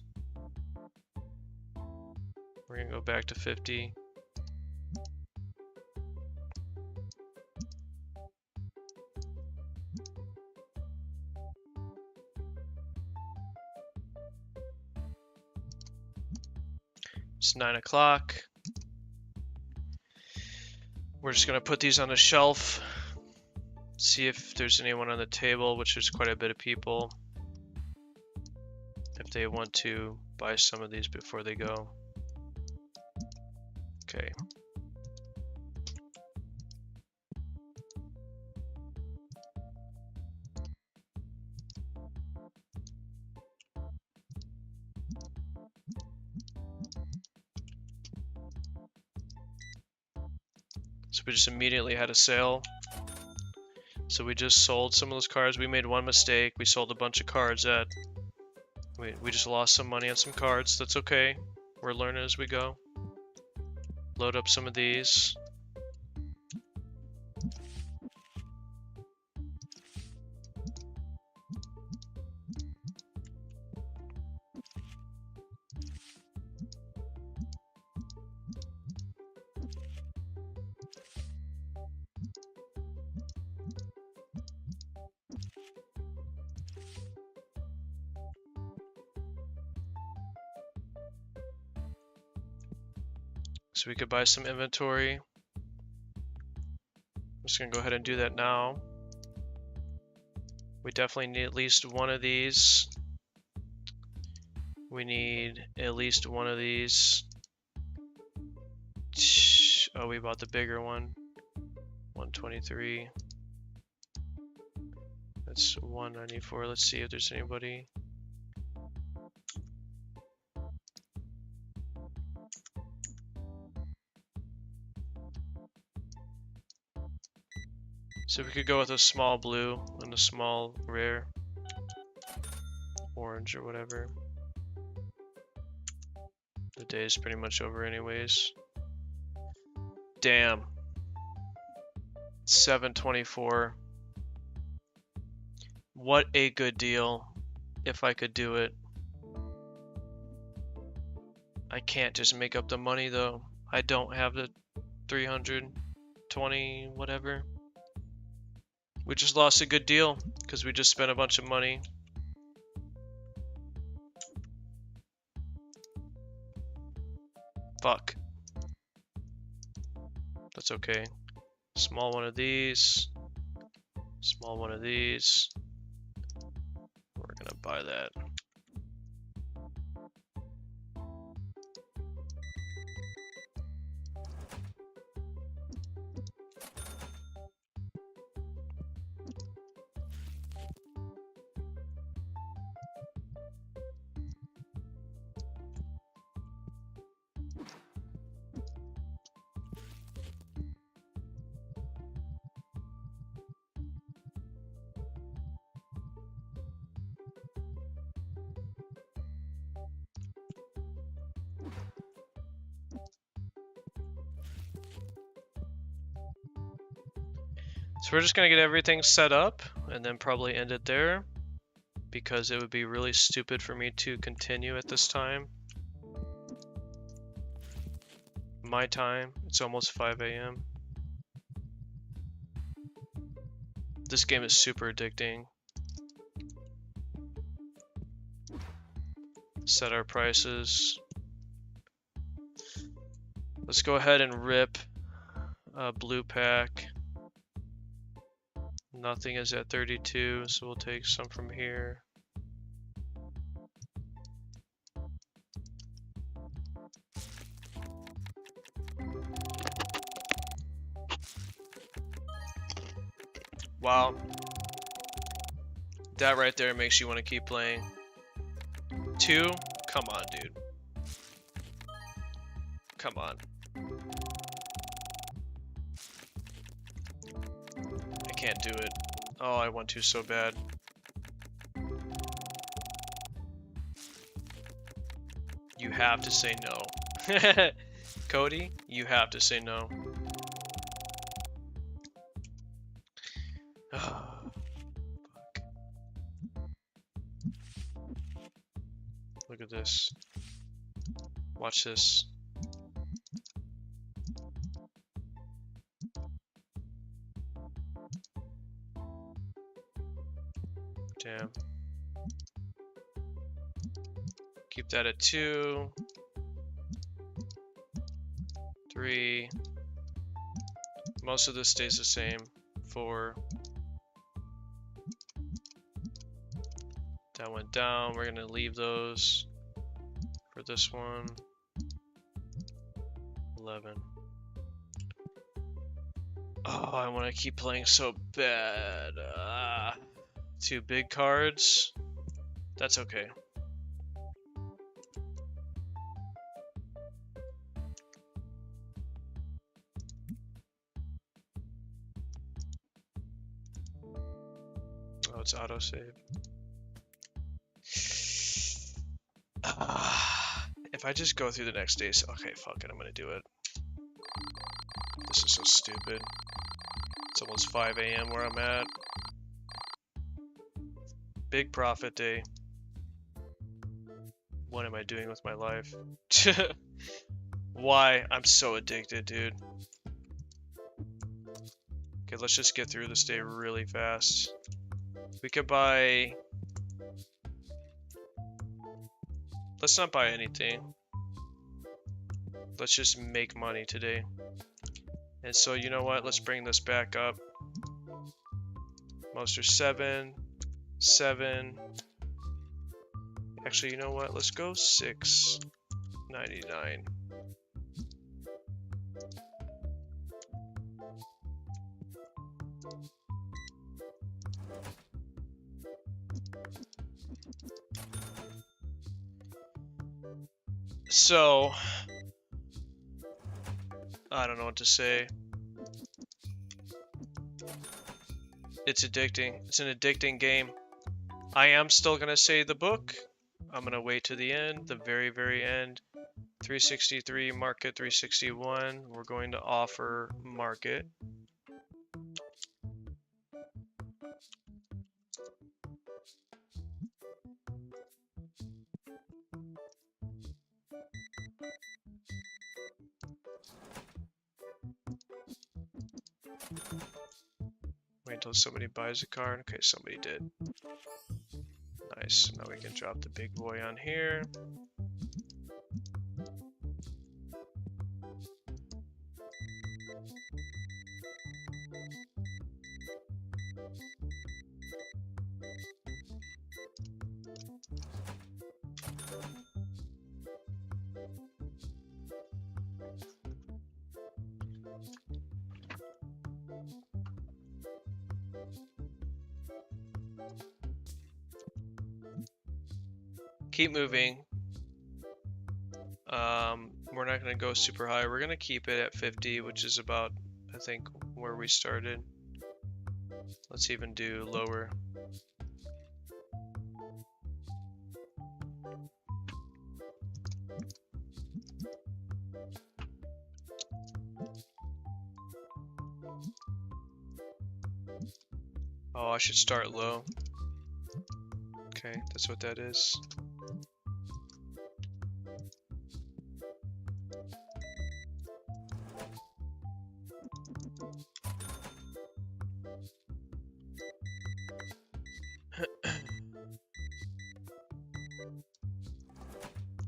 Speaker 1: We're gonna go back to 50. It's 9 o'clock. We're just gonna put these on the shelf, see if there's anyone on the table, which there's quite a bit of people, if they want to buy some of these before they go. Okay. So we just immediately had a sale. So we just sold some of those cards. We made one mistake. We sold a bunch of cards at... We just lost some money on some cards. That's okay. We're learning as we go. Load up some of these. So we could buy some inventory. I'm just gonna go ahead and do that now. We definitely need at least one of these. We need at least one of these. Oh, we bought the bigger one. 123. That's 194. Let's see if there's anybody. So we could go with a small blue and a small rare orange or whatever. The day is pretty much over anyways. Damn. 724. What a good deal if I could do it. I can't just make up the money though. I don't have the 320 whatever. We just lost a good deal because we just spent a bunch of money. Fuck. That's okay. Small one of these. Small one of these. We're gonna buy that. So we're just gonna get everything set up and then probably end it there because it would be really stupid for me to continue at this time. My time, it's almost 5 a.m. This game is super addicting. Set our prices. Let's go ahead and rip a blue pack. Nothing is at 32, so we'll take some from here. Wow. That right there makes you want to keep playing. 2? Come on, dude. Come on. Can't do it. Oh, I want to so bad. You have to say no. Cody, you have to say no. at this. Watch this. Damn. Keep that at 2. 3. Most of this stays the same. 4. That went down. We're gonna leave those for this one. 11. Oh, I want to keep playing so bad. 2 big cards. That's okay. Oh, it's autosave. If I just go through the next day, so okay, fuck it, I'm gonna do it. This is so stupid. It's almost 5 a.m. where I'm at. Big profit day. What am I doing with my life? Why? I'm so addicted, dude. Okay, let's just get through this day really fast. We could buy... Let's not buy anything. Let's just make money today. And so, you know what? Let's bring this back up. Monster 7. 7. Actually, you know what? Let's go 6.99. So, I don't know what to say. It's addicting. It's an addicting game. I am still going to say the book. I'm going to wait to the end, the very, very end. 363, market 361. We're going to offer market. Wait until somebody buys a card. Okay, somebody did. Nice. Now we can drop the big boy on here. Keep moving. We're not going to go super high. We're going to keep it at 50, which is about, I think, where we started. Let's even do lower. Oh, I should start low. Okay, that's what that is.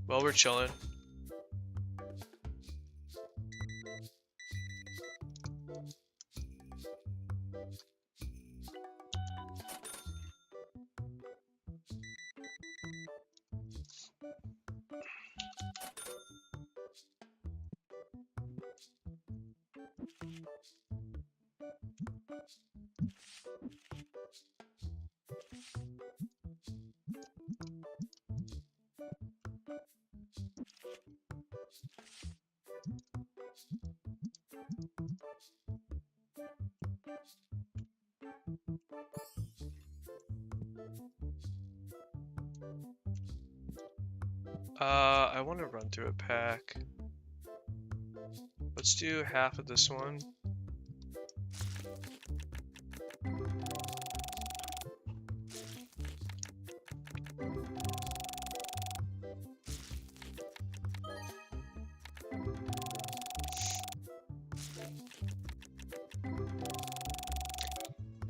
Speaker 1: Well, we're chilling. I want to run through a pack. Let's do half of this one.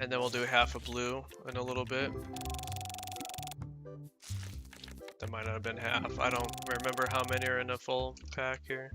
Speaker 1: And then we'll do half a blue in a little bit. That might not have been half. I don't remember how many are in a full pack here.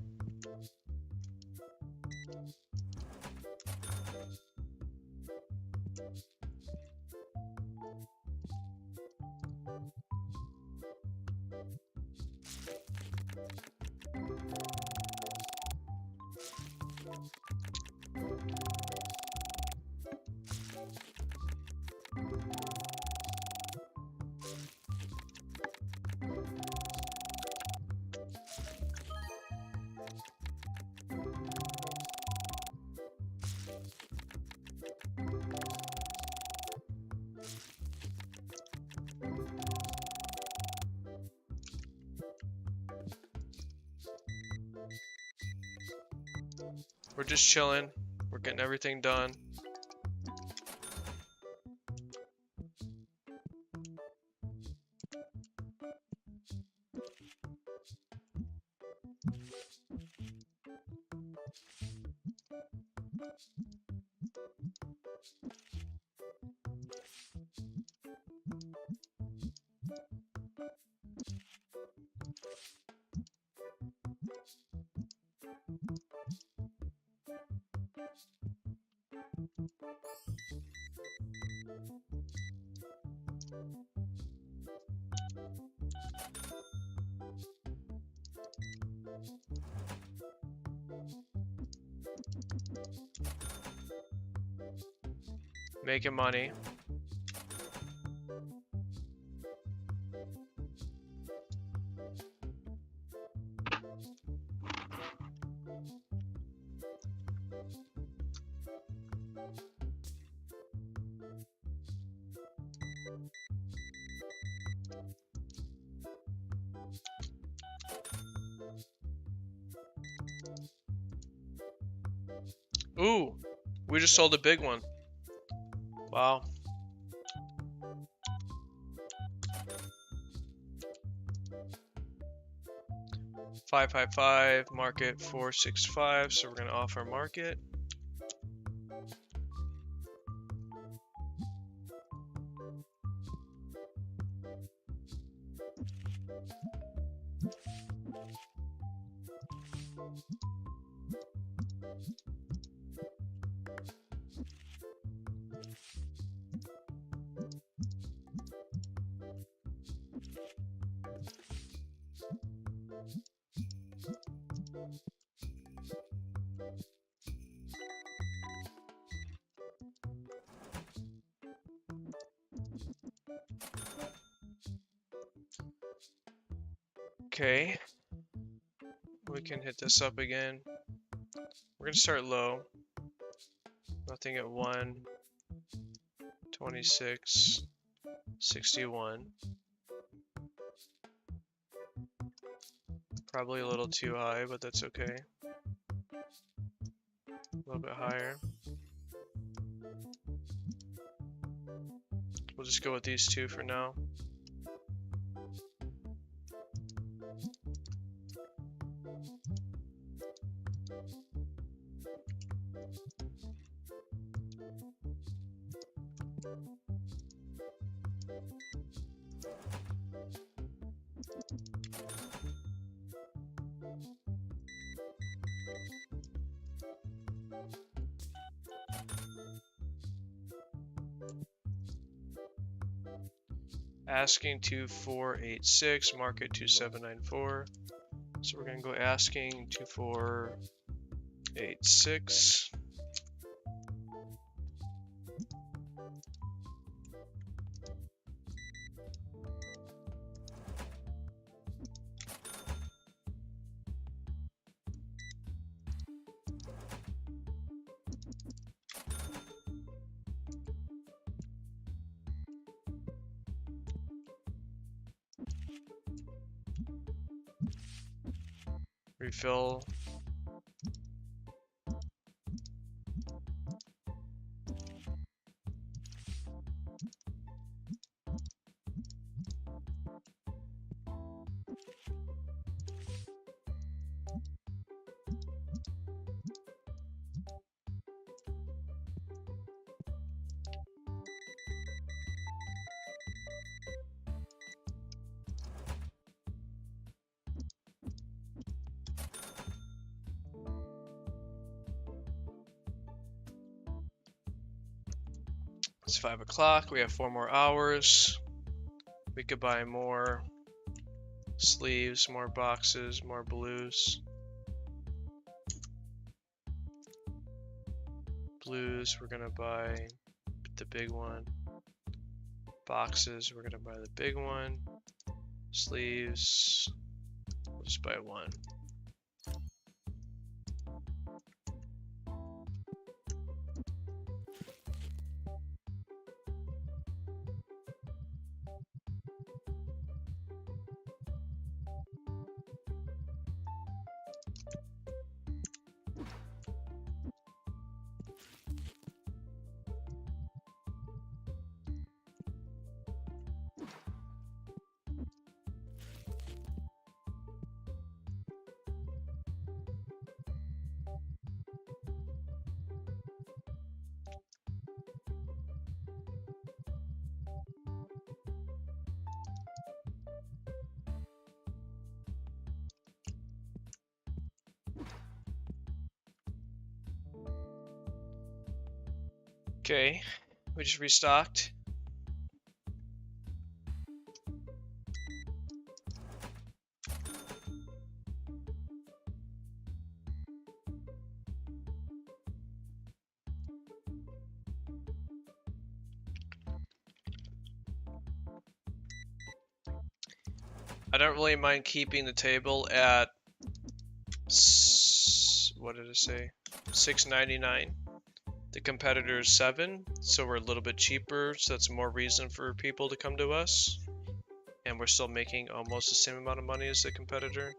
Speaker 1: We're just chilling. We're getting everything done. Making money. Ooh, we just sold a big one. Wow. $555, market 465, so we're gonna offer market. Okay, we can hit this up again. We're gonna start low. Nothing at 1, 26, 61. Probably a little too high, but that's okay. A little bit higher. We'll just go with these two for now. Asking 2486, market 2794. So we're gonna go asking 2486. Refill. It's 5 o'clock. We have 4 more hours. We could buy more sleeves, more boxes, more blues. Blues, we're gonna buy the big one. Boxes, we're gonna buy the big one. Sleeves, we'll just buy one. Okay, we just restocked. I don't really mind keeping the table at, what did it say? $6.99. The competitor is $7, so we're a little bit cheaper, so that's more reason for people to come to us. And we're still making almost the same amount of money as the competitor.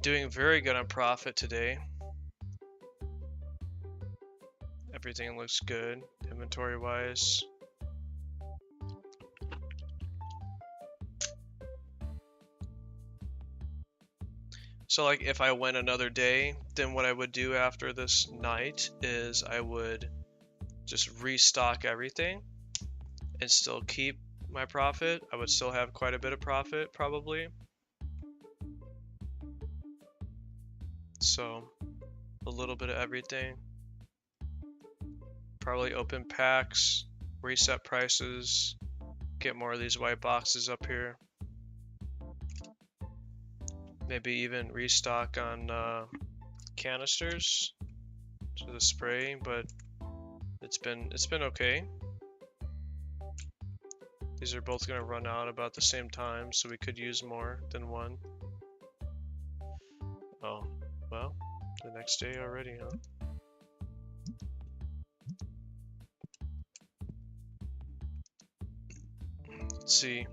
Speaker 1: Doing very good on profit today. Everything looks good inventory wise. So like if I went another day, then what I would do after this night is I would just restock everything and still keep my profit. I would still have quite a bit of profit probably. So a little bit of everything. Probably open packs, reset prices, get more of these white boxes up here. Maybe even restock on canisters to the spray, but it's been okay. These are both going to run out about the same time, so we could use more than one. Oh, well, the next day already, huh? Let's see.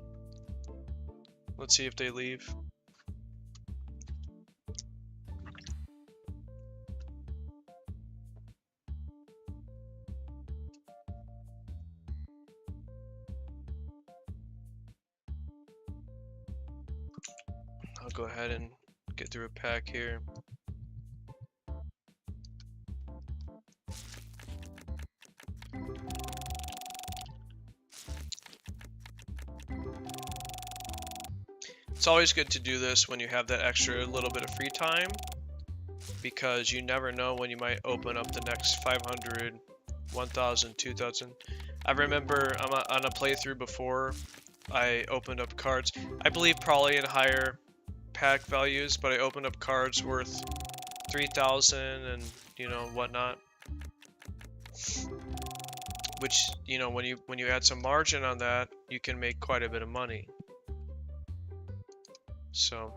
Speaker 1: Let's see if they leave. I'll go ahead and get through a pack here. It's always good to do this when you have that extra little bit of free time, because you never know when you might open up the next 500, 1,000, 2,000. I remember on a playthrough before, I opened up cards. I believe probably in higher pack values, but I opened up cards worth 3,000 and, you know, whatnot. Which, you know, when you add some margin on that, you can make quite a bit of money. So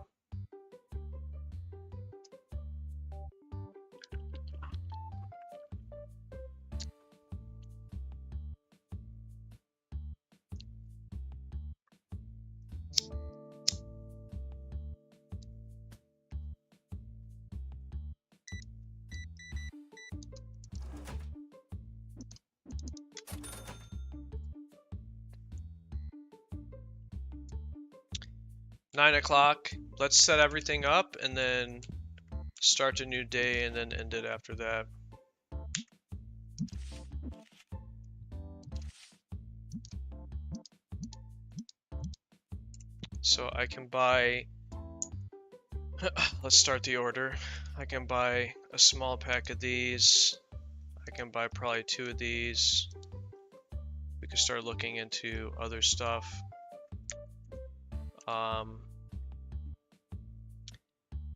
Speaker 1: nine o'clock. Let's set everything up and then start a new day and then end it after that. So I can buy, let's start the order. I can buy a small pack of these. I can buy probably 2 of these. We can start looking into other stuff.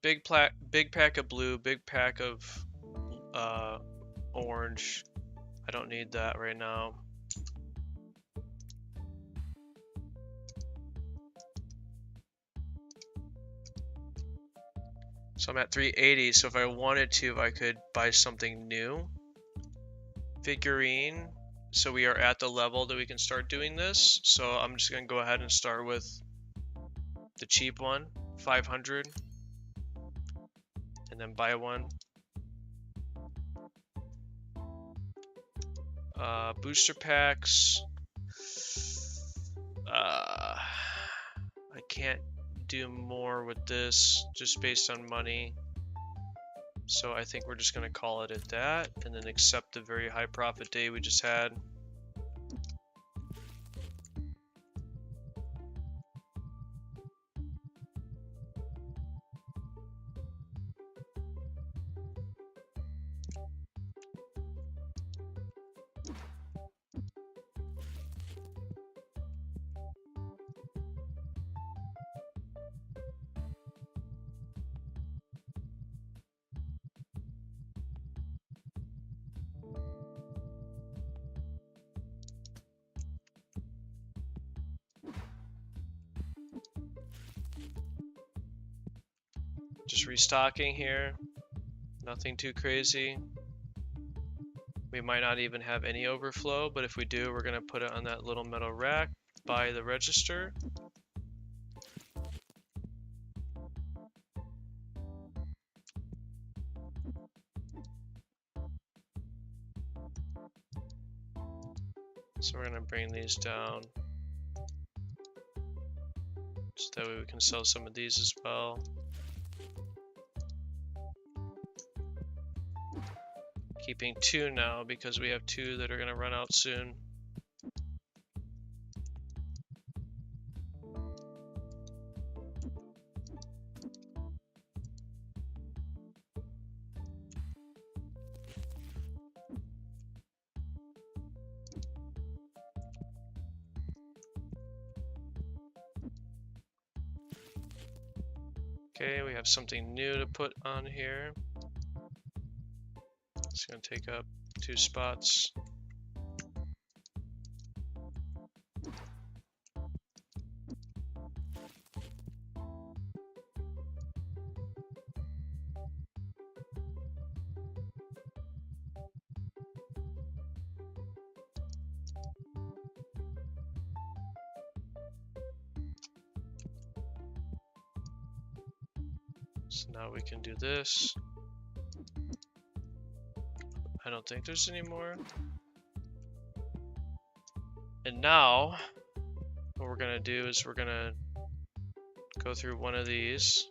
Speaker 1: Big pack of blue, big pack of orange. I don't need that right now. So I'm at 380, so if I wanted to, I could buy something new. Figurine. So we are at the level that we can start doing this. So I'm just going to go ahead and start with the cheap one, 500. And then buy one. Booster packs. I can't do more with this just based on money. So I think we're just going to call it at that and then accept the very high profit day we just had. Just restocking here, nothing too crazy. We might not even have any overflow, but if we do, we're going to put it on that little metal rack by the register. So we're going to bring these down, so that way we can sell some of these as well. Keeping 2 now because we have 2 that are going to run out soon. Okay, we have something new to put on here. It's going to take up 2 spots. So now we can do this. I don't think there's any more. And now, what we're gonna do is we're gonna go through one of these.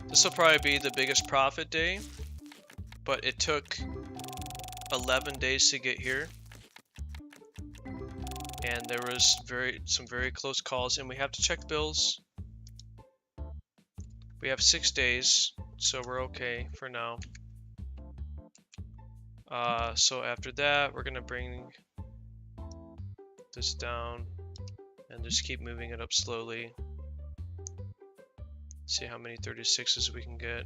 Speaker 1: This will probably be the biggest profit day, but it took 11 days to get here. and there was some very close calls, and we have to check bills. We have 6 days, so we're okay for now. So after that, we're gonna bring this down and just keep moving it up slowly. See how many 36s we can get.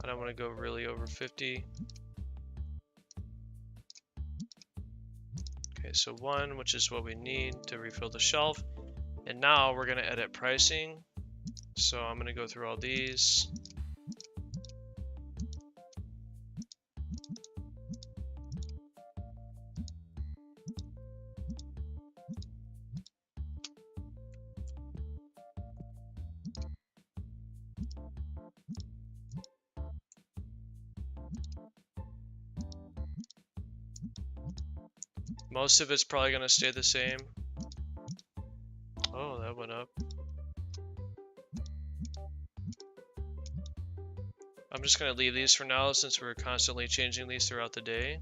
Speaker 1: I don't want to go really over 50. Okay, so 1, which is what we need to refill the shelf. And now we're going to edit pricing. So I'm going to go through all these. Most of it's probably going to stay the same. Oh, that went up. I'm just going to leave these for now since we're constantly changing these throughout the day.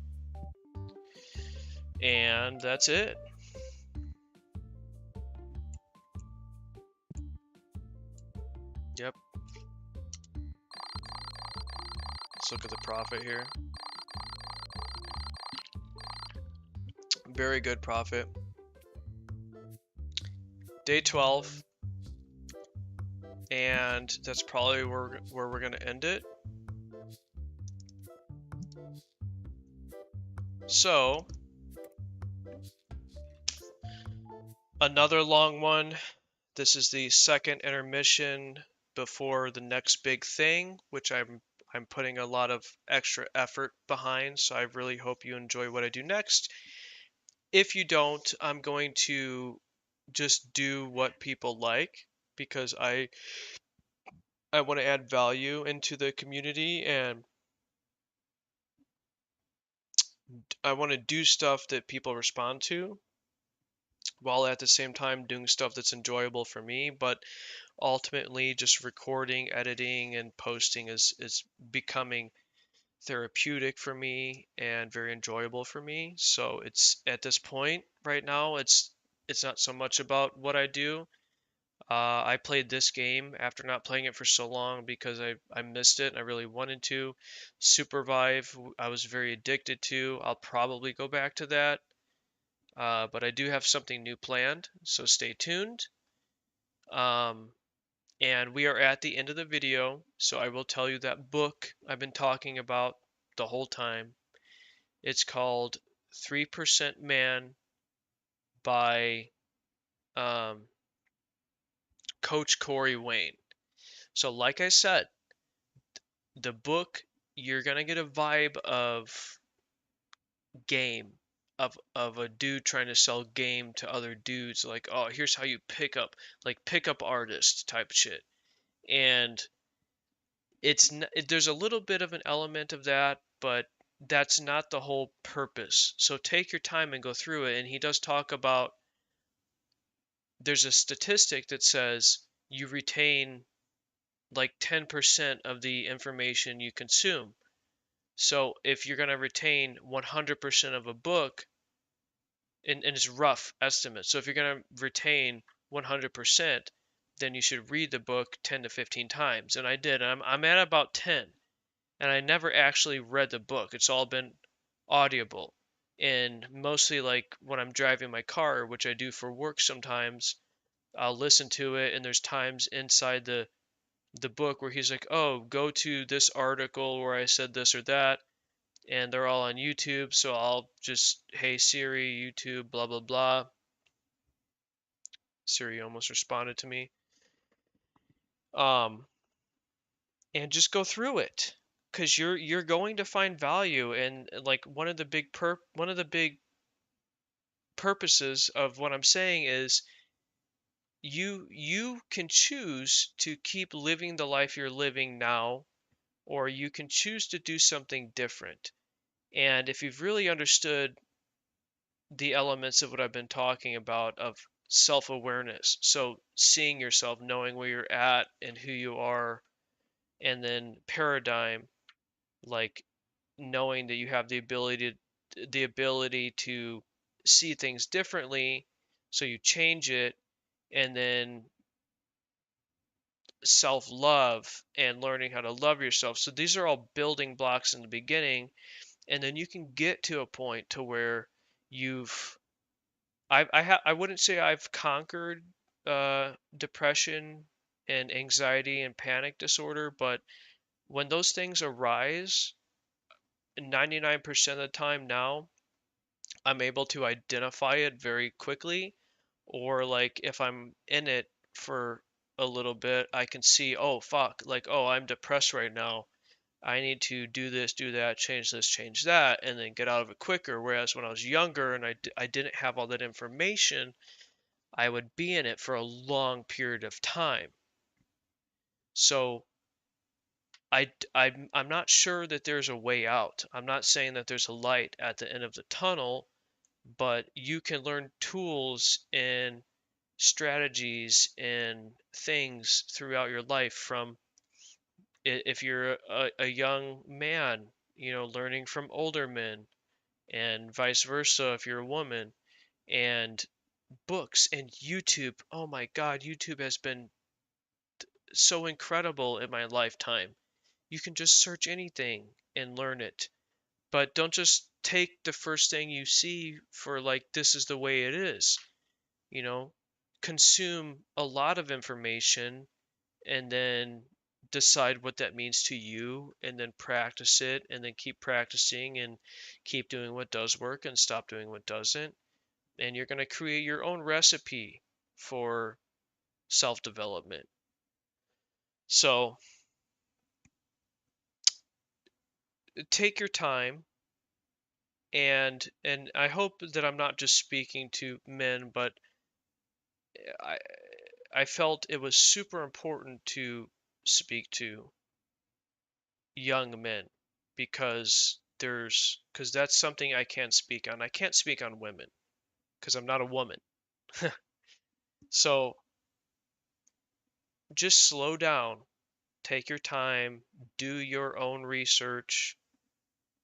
Speaker 1: And that's it. Yep. Let's look at the profit here. Very good profit. Day 12. And that's probably where we're going to end it. So, another long one. This is the second intermission before the next big thing, which I'm putting a lot of extra effort behind. So I really hope you enjoy what I do next. If you don't, I'm going to just do what people like because I want to add value into the community, and I want to do stuff that people respond to while at the same time doing stuff that's enjoyable for me. But ultimately, just recording, editing, and posting is becoming therapeutic for me and very enjoyable for me. So it's at this point right now, it's not so much about what I do. I played this game after not playing it for so long because I missed it and I really wanted to. Supervive, I was very addicted to. I'll probably go back to that. But I do have something new planned, so stay tuned. And we are at the end of the video, so I will tell you that book I've been talking about the whole time. It's called 3% Man by Coach Corey Wayne. So like I said, the book, you're going to get a vibe of game, of a dude trying to sell game to other dudes, like, oh, here's how you pick up, like pickup artist type shit. And there's a little bit of an element of that, but that's not the whole purpose. So take your time and go through it. And he does talk about, there's a statistic that says you retain like 10% of the information you consume. So if you're going to retain 100% of a book, and it's rough estimate. So if you're going to retain 100%, then you should read the book 10 to 15 times. And I did. I'm at about 10. And I never actually read the book. It's all been audible. And mostly like when I'm driving my car, which I do for work sometimes, I'll listen to it, and there's times inside the book where he's like, "Oh, go to this article where I said this or that," and they're all on YouTube, so I'll just, "Hey Siri, YouTube, blah blah blah." Siri almost responded to me. And just go through it, because you're going to find value. And like one of the big purposes of what I'm saying is you can choose to keep living the life you're living now, or you can choose to do something different. And if you've really understood the elements of what I've been talking about, of self-awareness, so seeing yourself, knowing where you're at and who you are, and then paradigm, like knowing that you have the ability the ability to see things differently, so you change it, and then self-love and learning how to love yourself. So these are all building blocks in the beginning, and then you can get to a point to where you've I wouldn't say I've conquered depression and anxiety and panic disorder, but when those things arise, 99% of the time now, I'm able to identify it very quickly. Or like if I'm in it for a little bit, I can see, oh fuck, like, oh, I'm depressed right now. I need to do this, do that, change this, change that, and then get out of it quicker. Whereas when I was younger and I didn't have all that information, I would be in it for a long period of time. So I'm not sure that there's a way out. I'm not saying that there's a light at the end of the tunnel, but you can learn tools and strategies and things throughout your life from if you're a young man, learning from older men, and vice versa if you're a woman, and books and YouTube. Oh my God, YouTube has been so incredible in my lifetime. You can just search anything and learn it. But don't just take the first thing you see for like this is the way it is. You know, consume a lot of information and then decide what that means to you and then practice it and then keep practicing and keep doing what does work and stop doing what doesn't. And you're going to create your own recipe for self-development. So take your time, and I hope that I'm not just speaking to men, but I I felt it was super important to speak to young men because that's something I can't speak on. I can't speak on women because I'm not a woman. So just slow down, take your time, do your own research,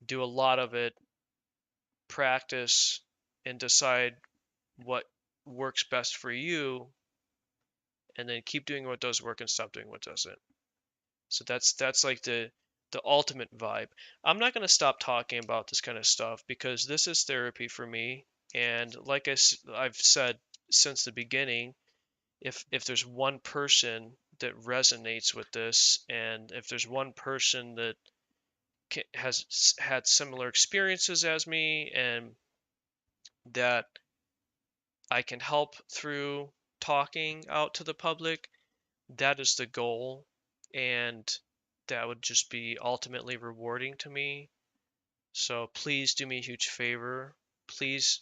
Speaker 1: do a lot of it, practice, and decide what works best for you, and then keep doing what does work and stop doing what doesn't. So that's like the ultimate vibe. I'm not going to stop talking about this kind of stuff because this is therapy for me. And like I've said since the beginning, if there's one person that resonates with this, and if there's one person that has had similar experiences as me, and that I can help through talking out to the public, that is the goal. And that would just be ultimately rewarding to me. So please do me a huge favor. Please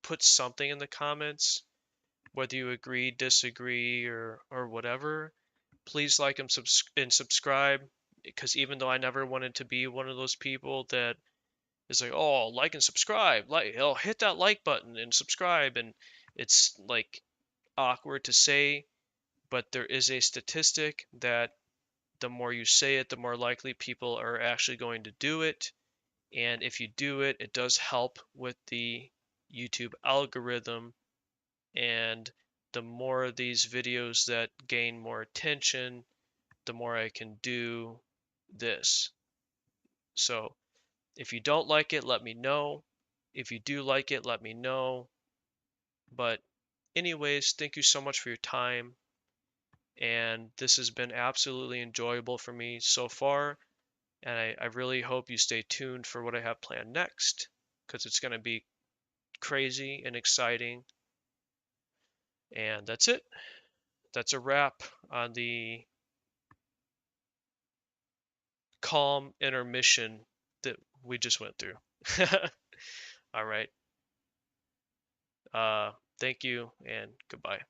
Speaker 1: put something in the comments, whether you agree, disagree, or whatever. Please like and subscribe, because even though I never wanted to be one of those people that is like, oh, like and subscribe, like, oh, hit that like button and subscribe, and it's like awkward to say, but there is a statistic that the more you say it, the more likely people are actually going to do it. And if you do it, it does help with the YouTube algorithm. And the more of these videos that gain more attention, the more I can do this. So if you don't like it, let me know. If you do like it, let me know. But anyways, thank you so much for your time. And this has been absolutely enjoyable for me so far. And I really hope you stay tuned for what I have planned next, because it's going to be crazy and exciting. And that's it. That's a wrap on the calm intermission that we just went through. All right. Thank you and goodbye.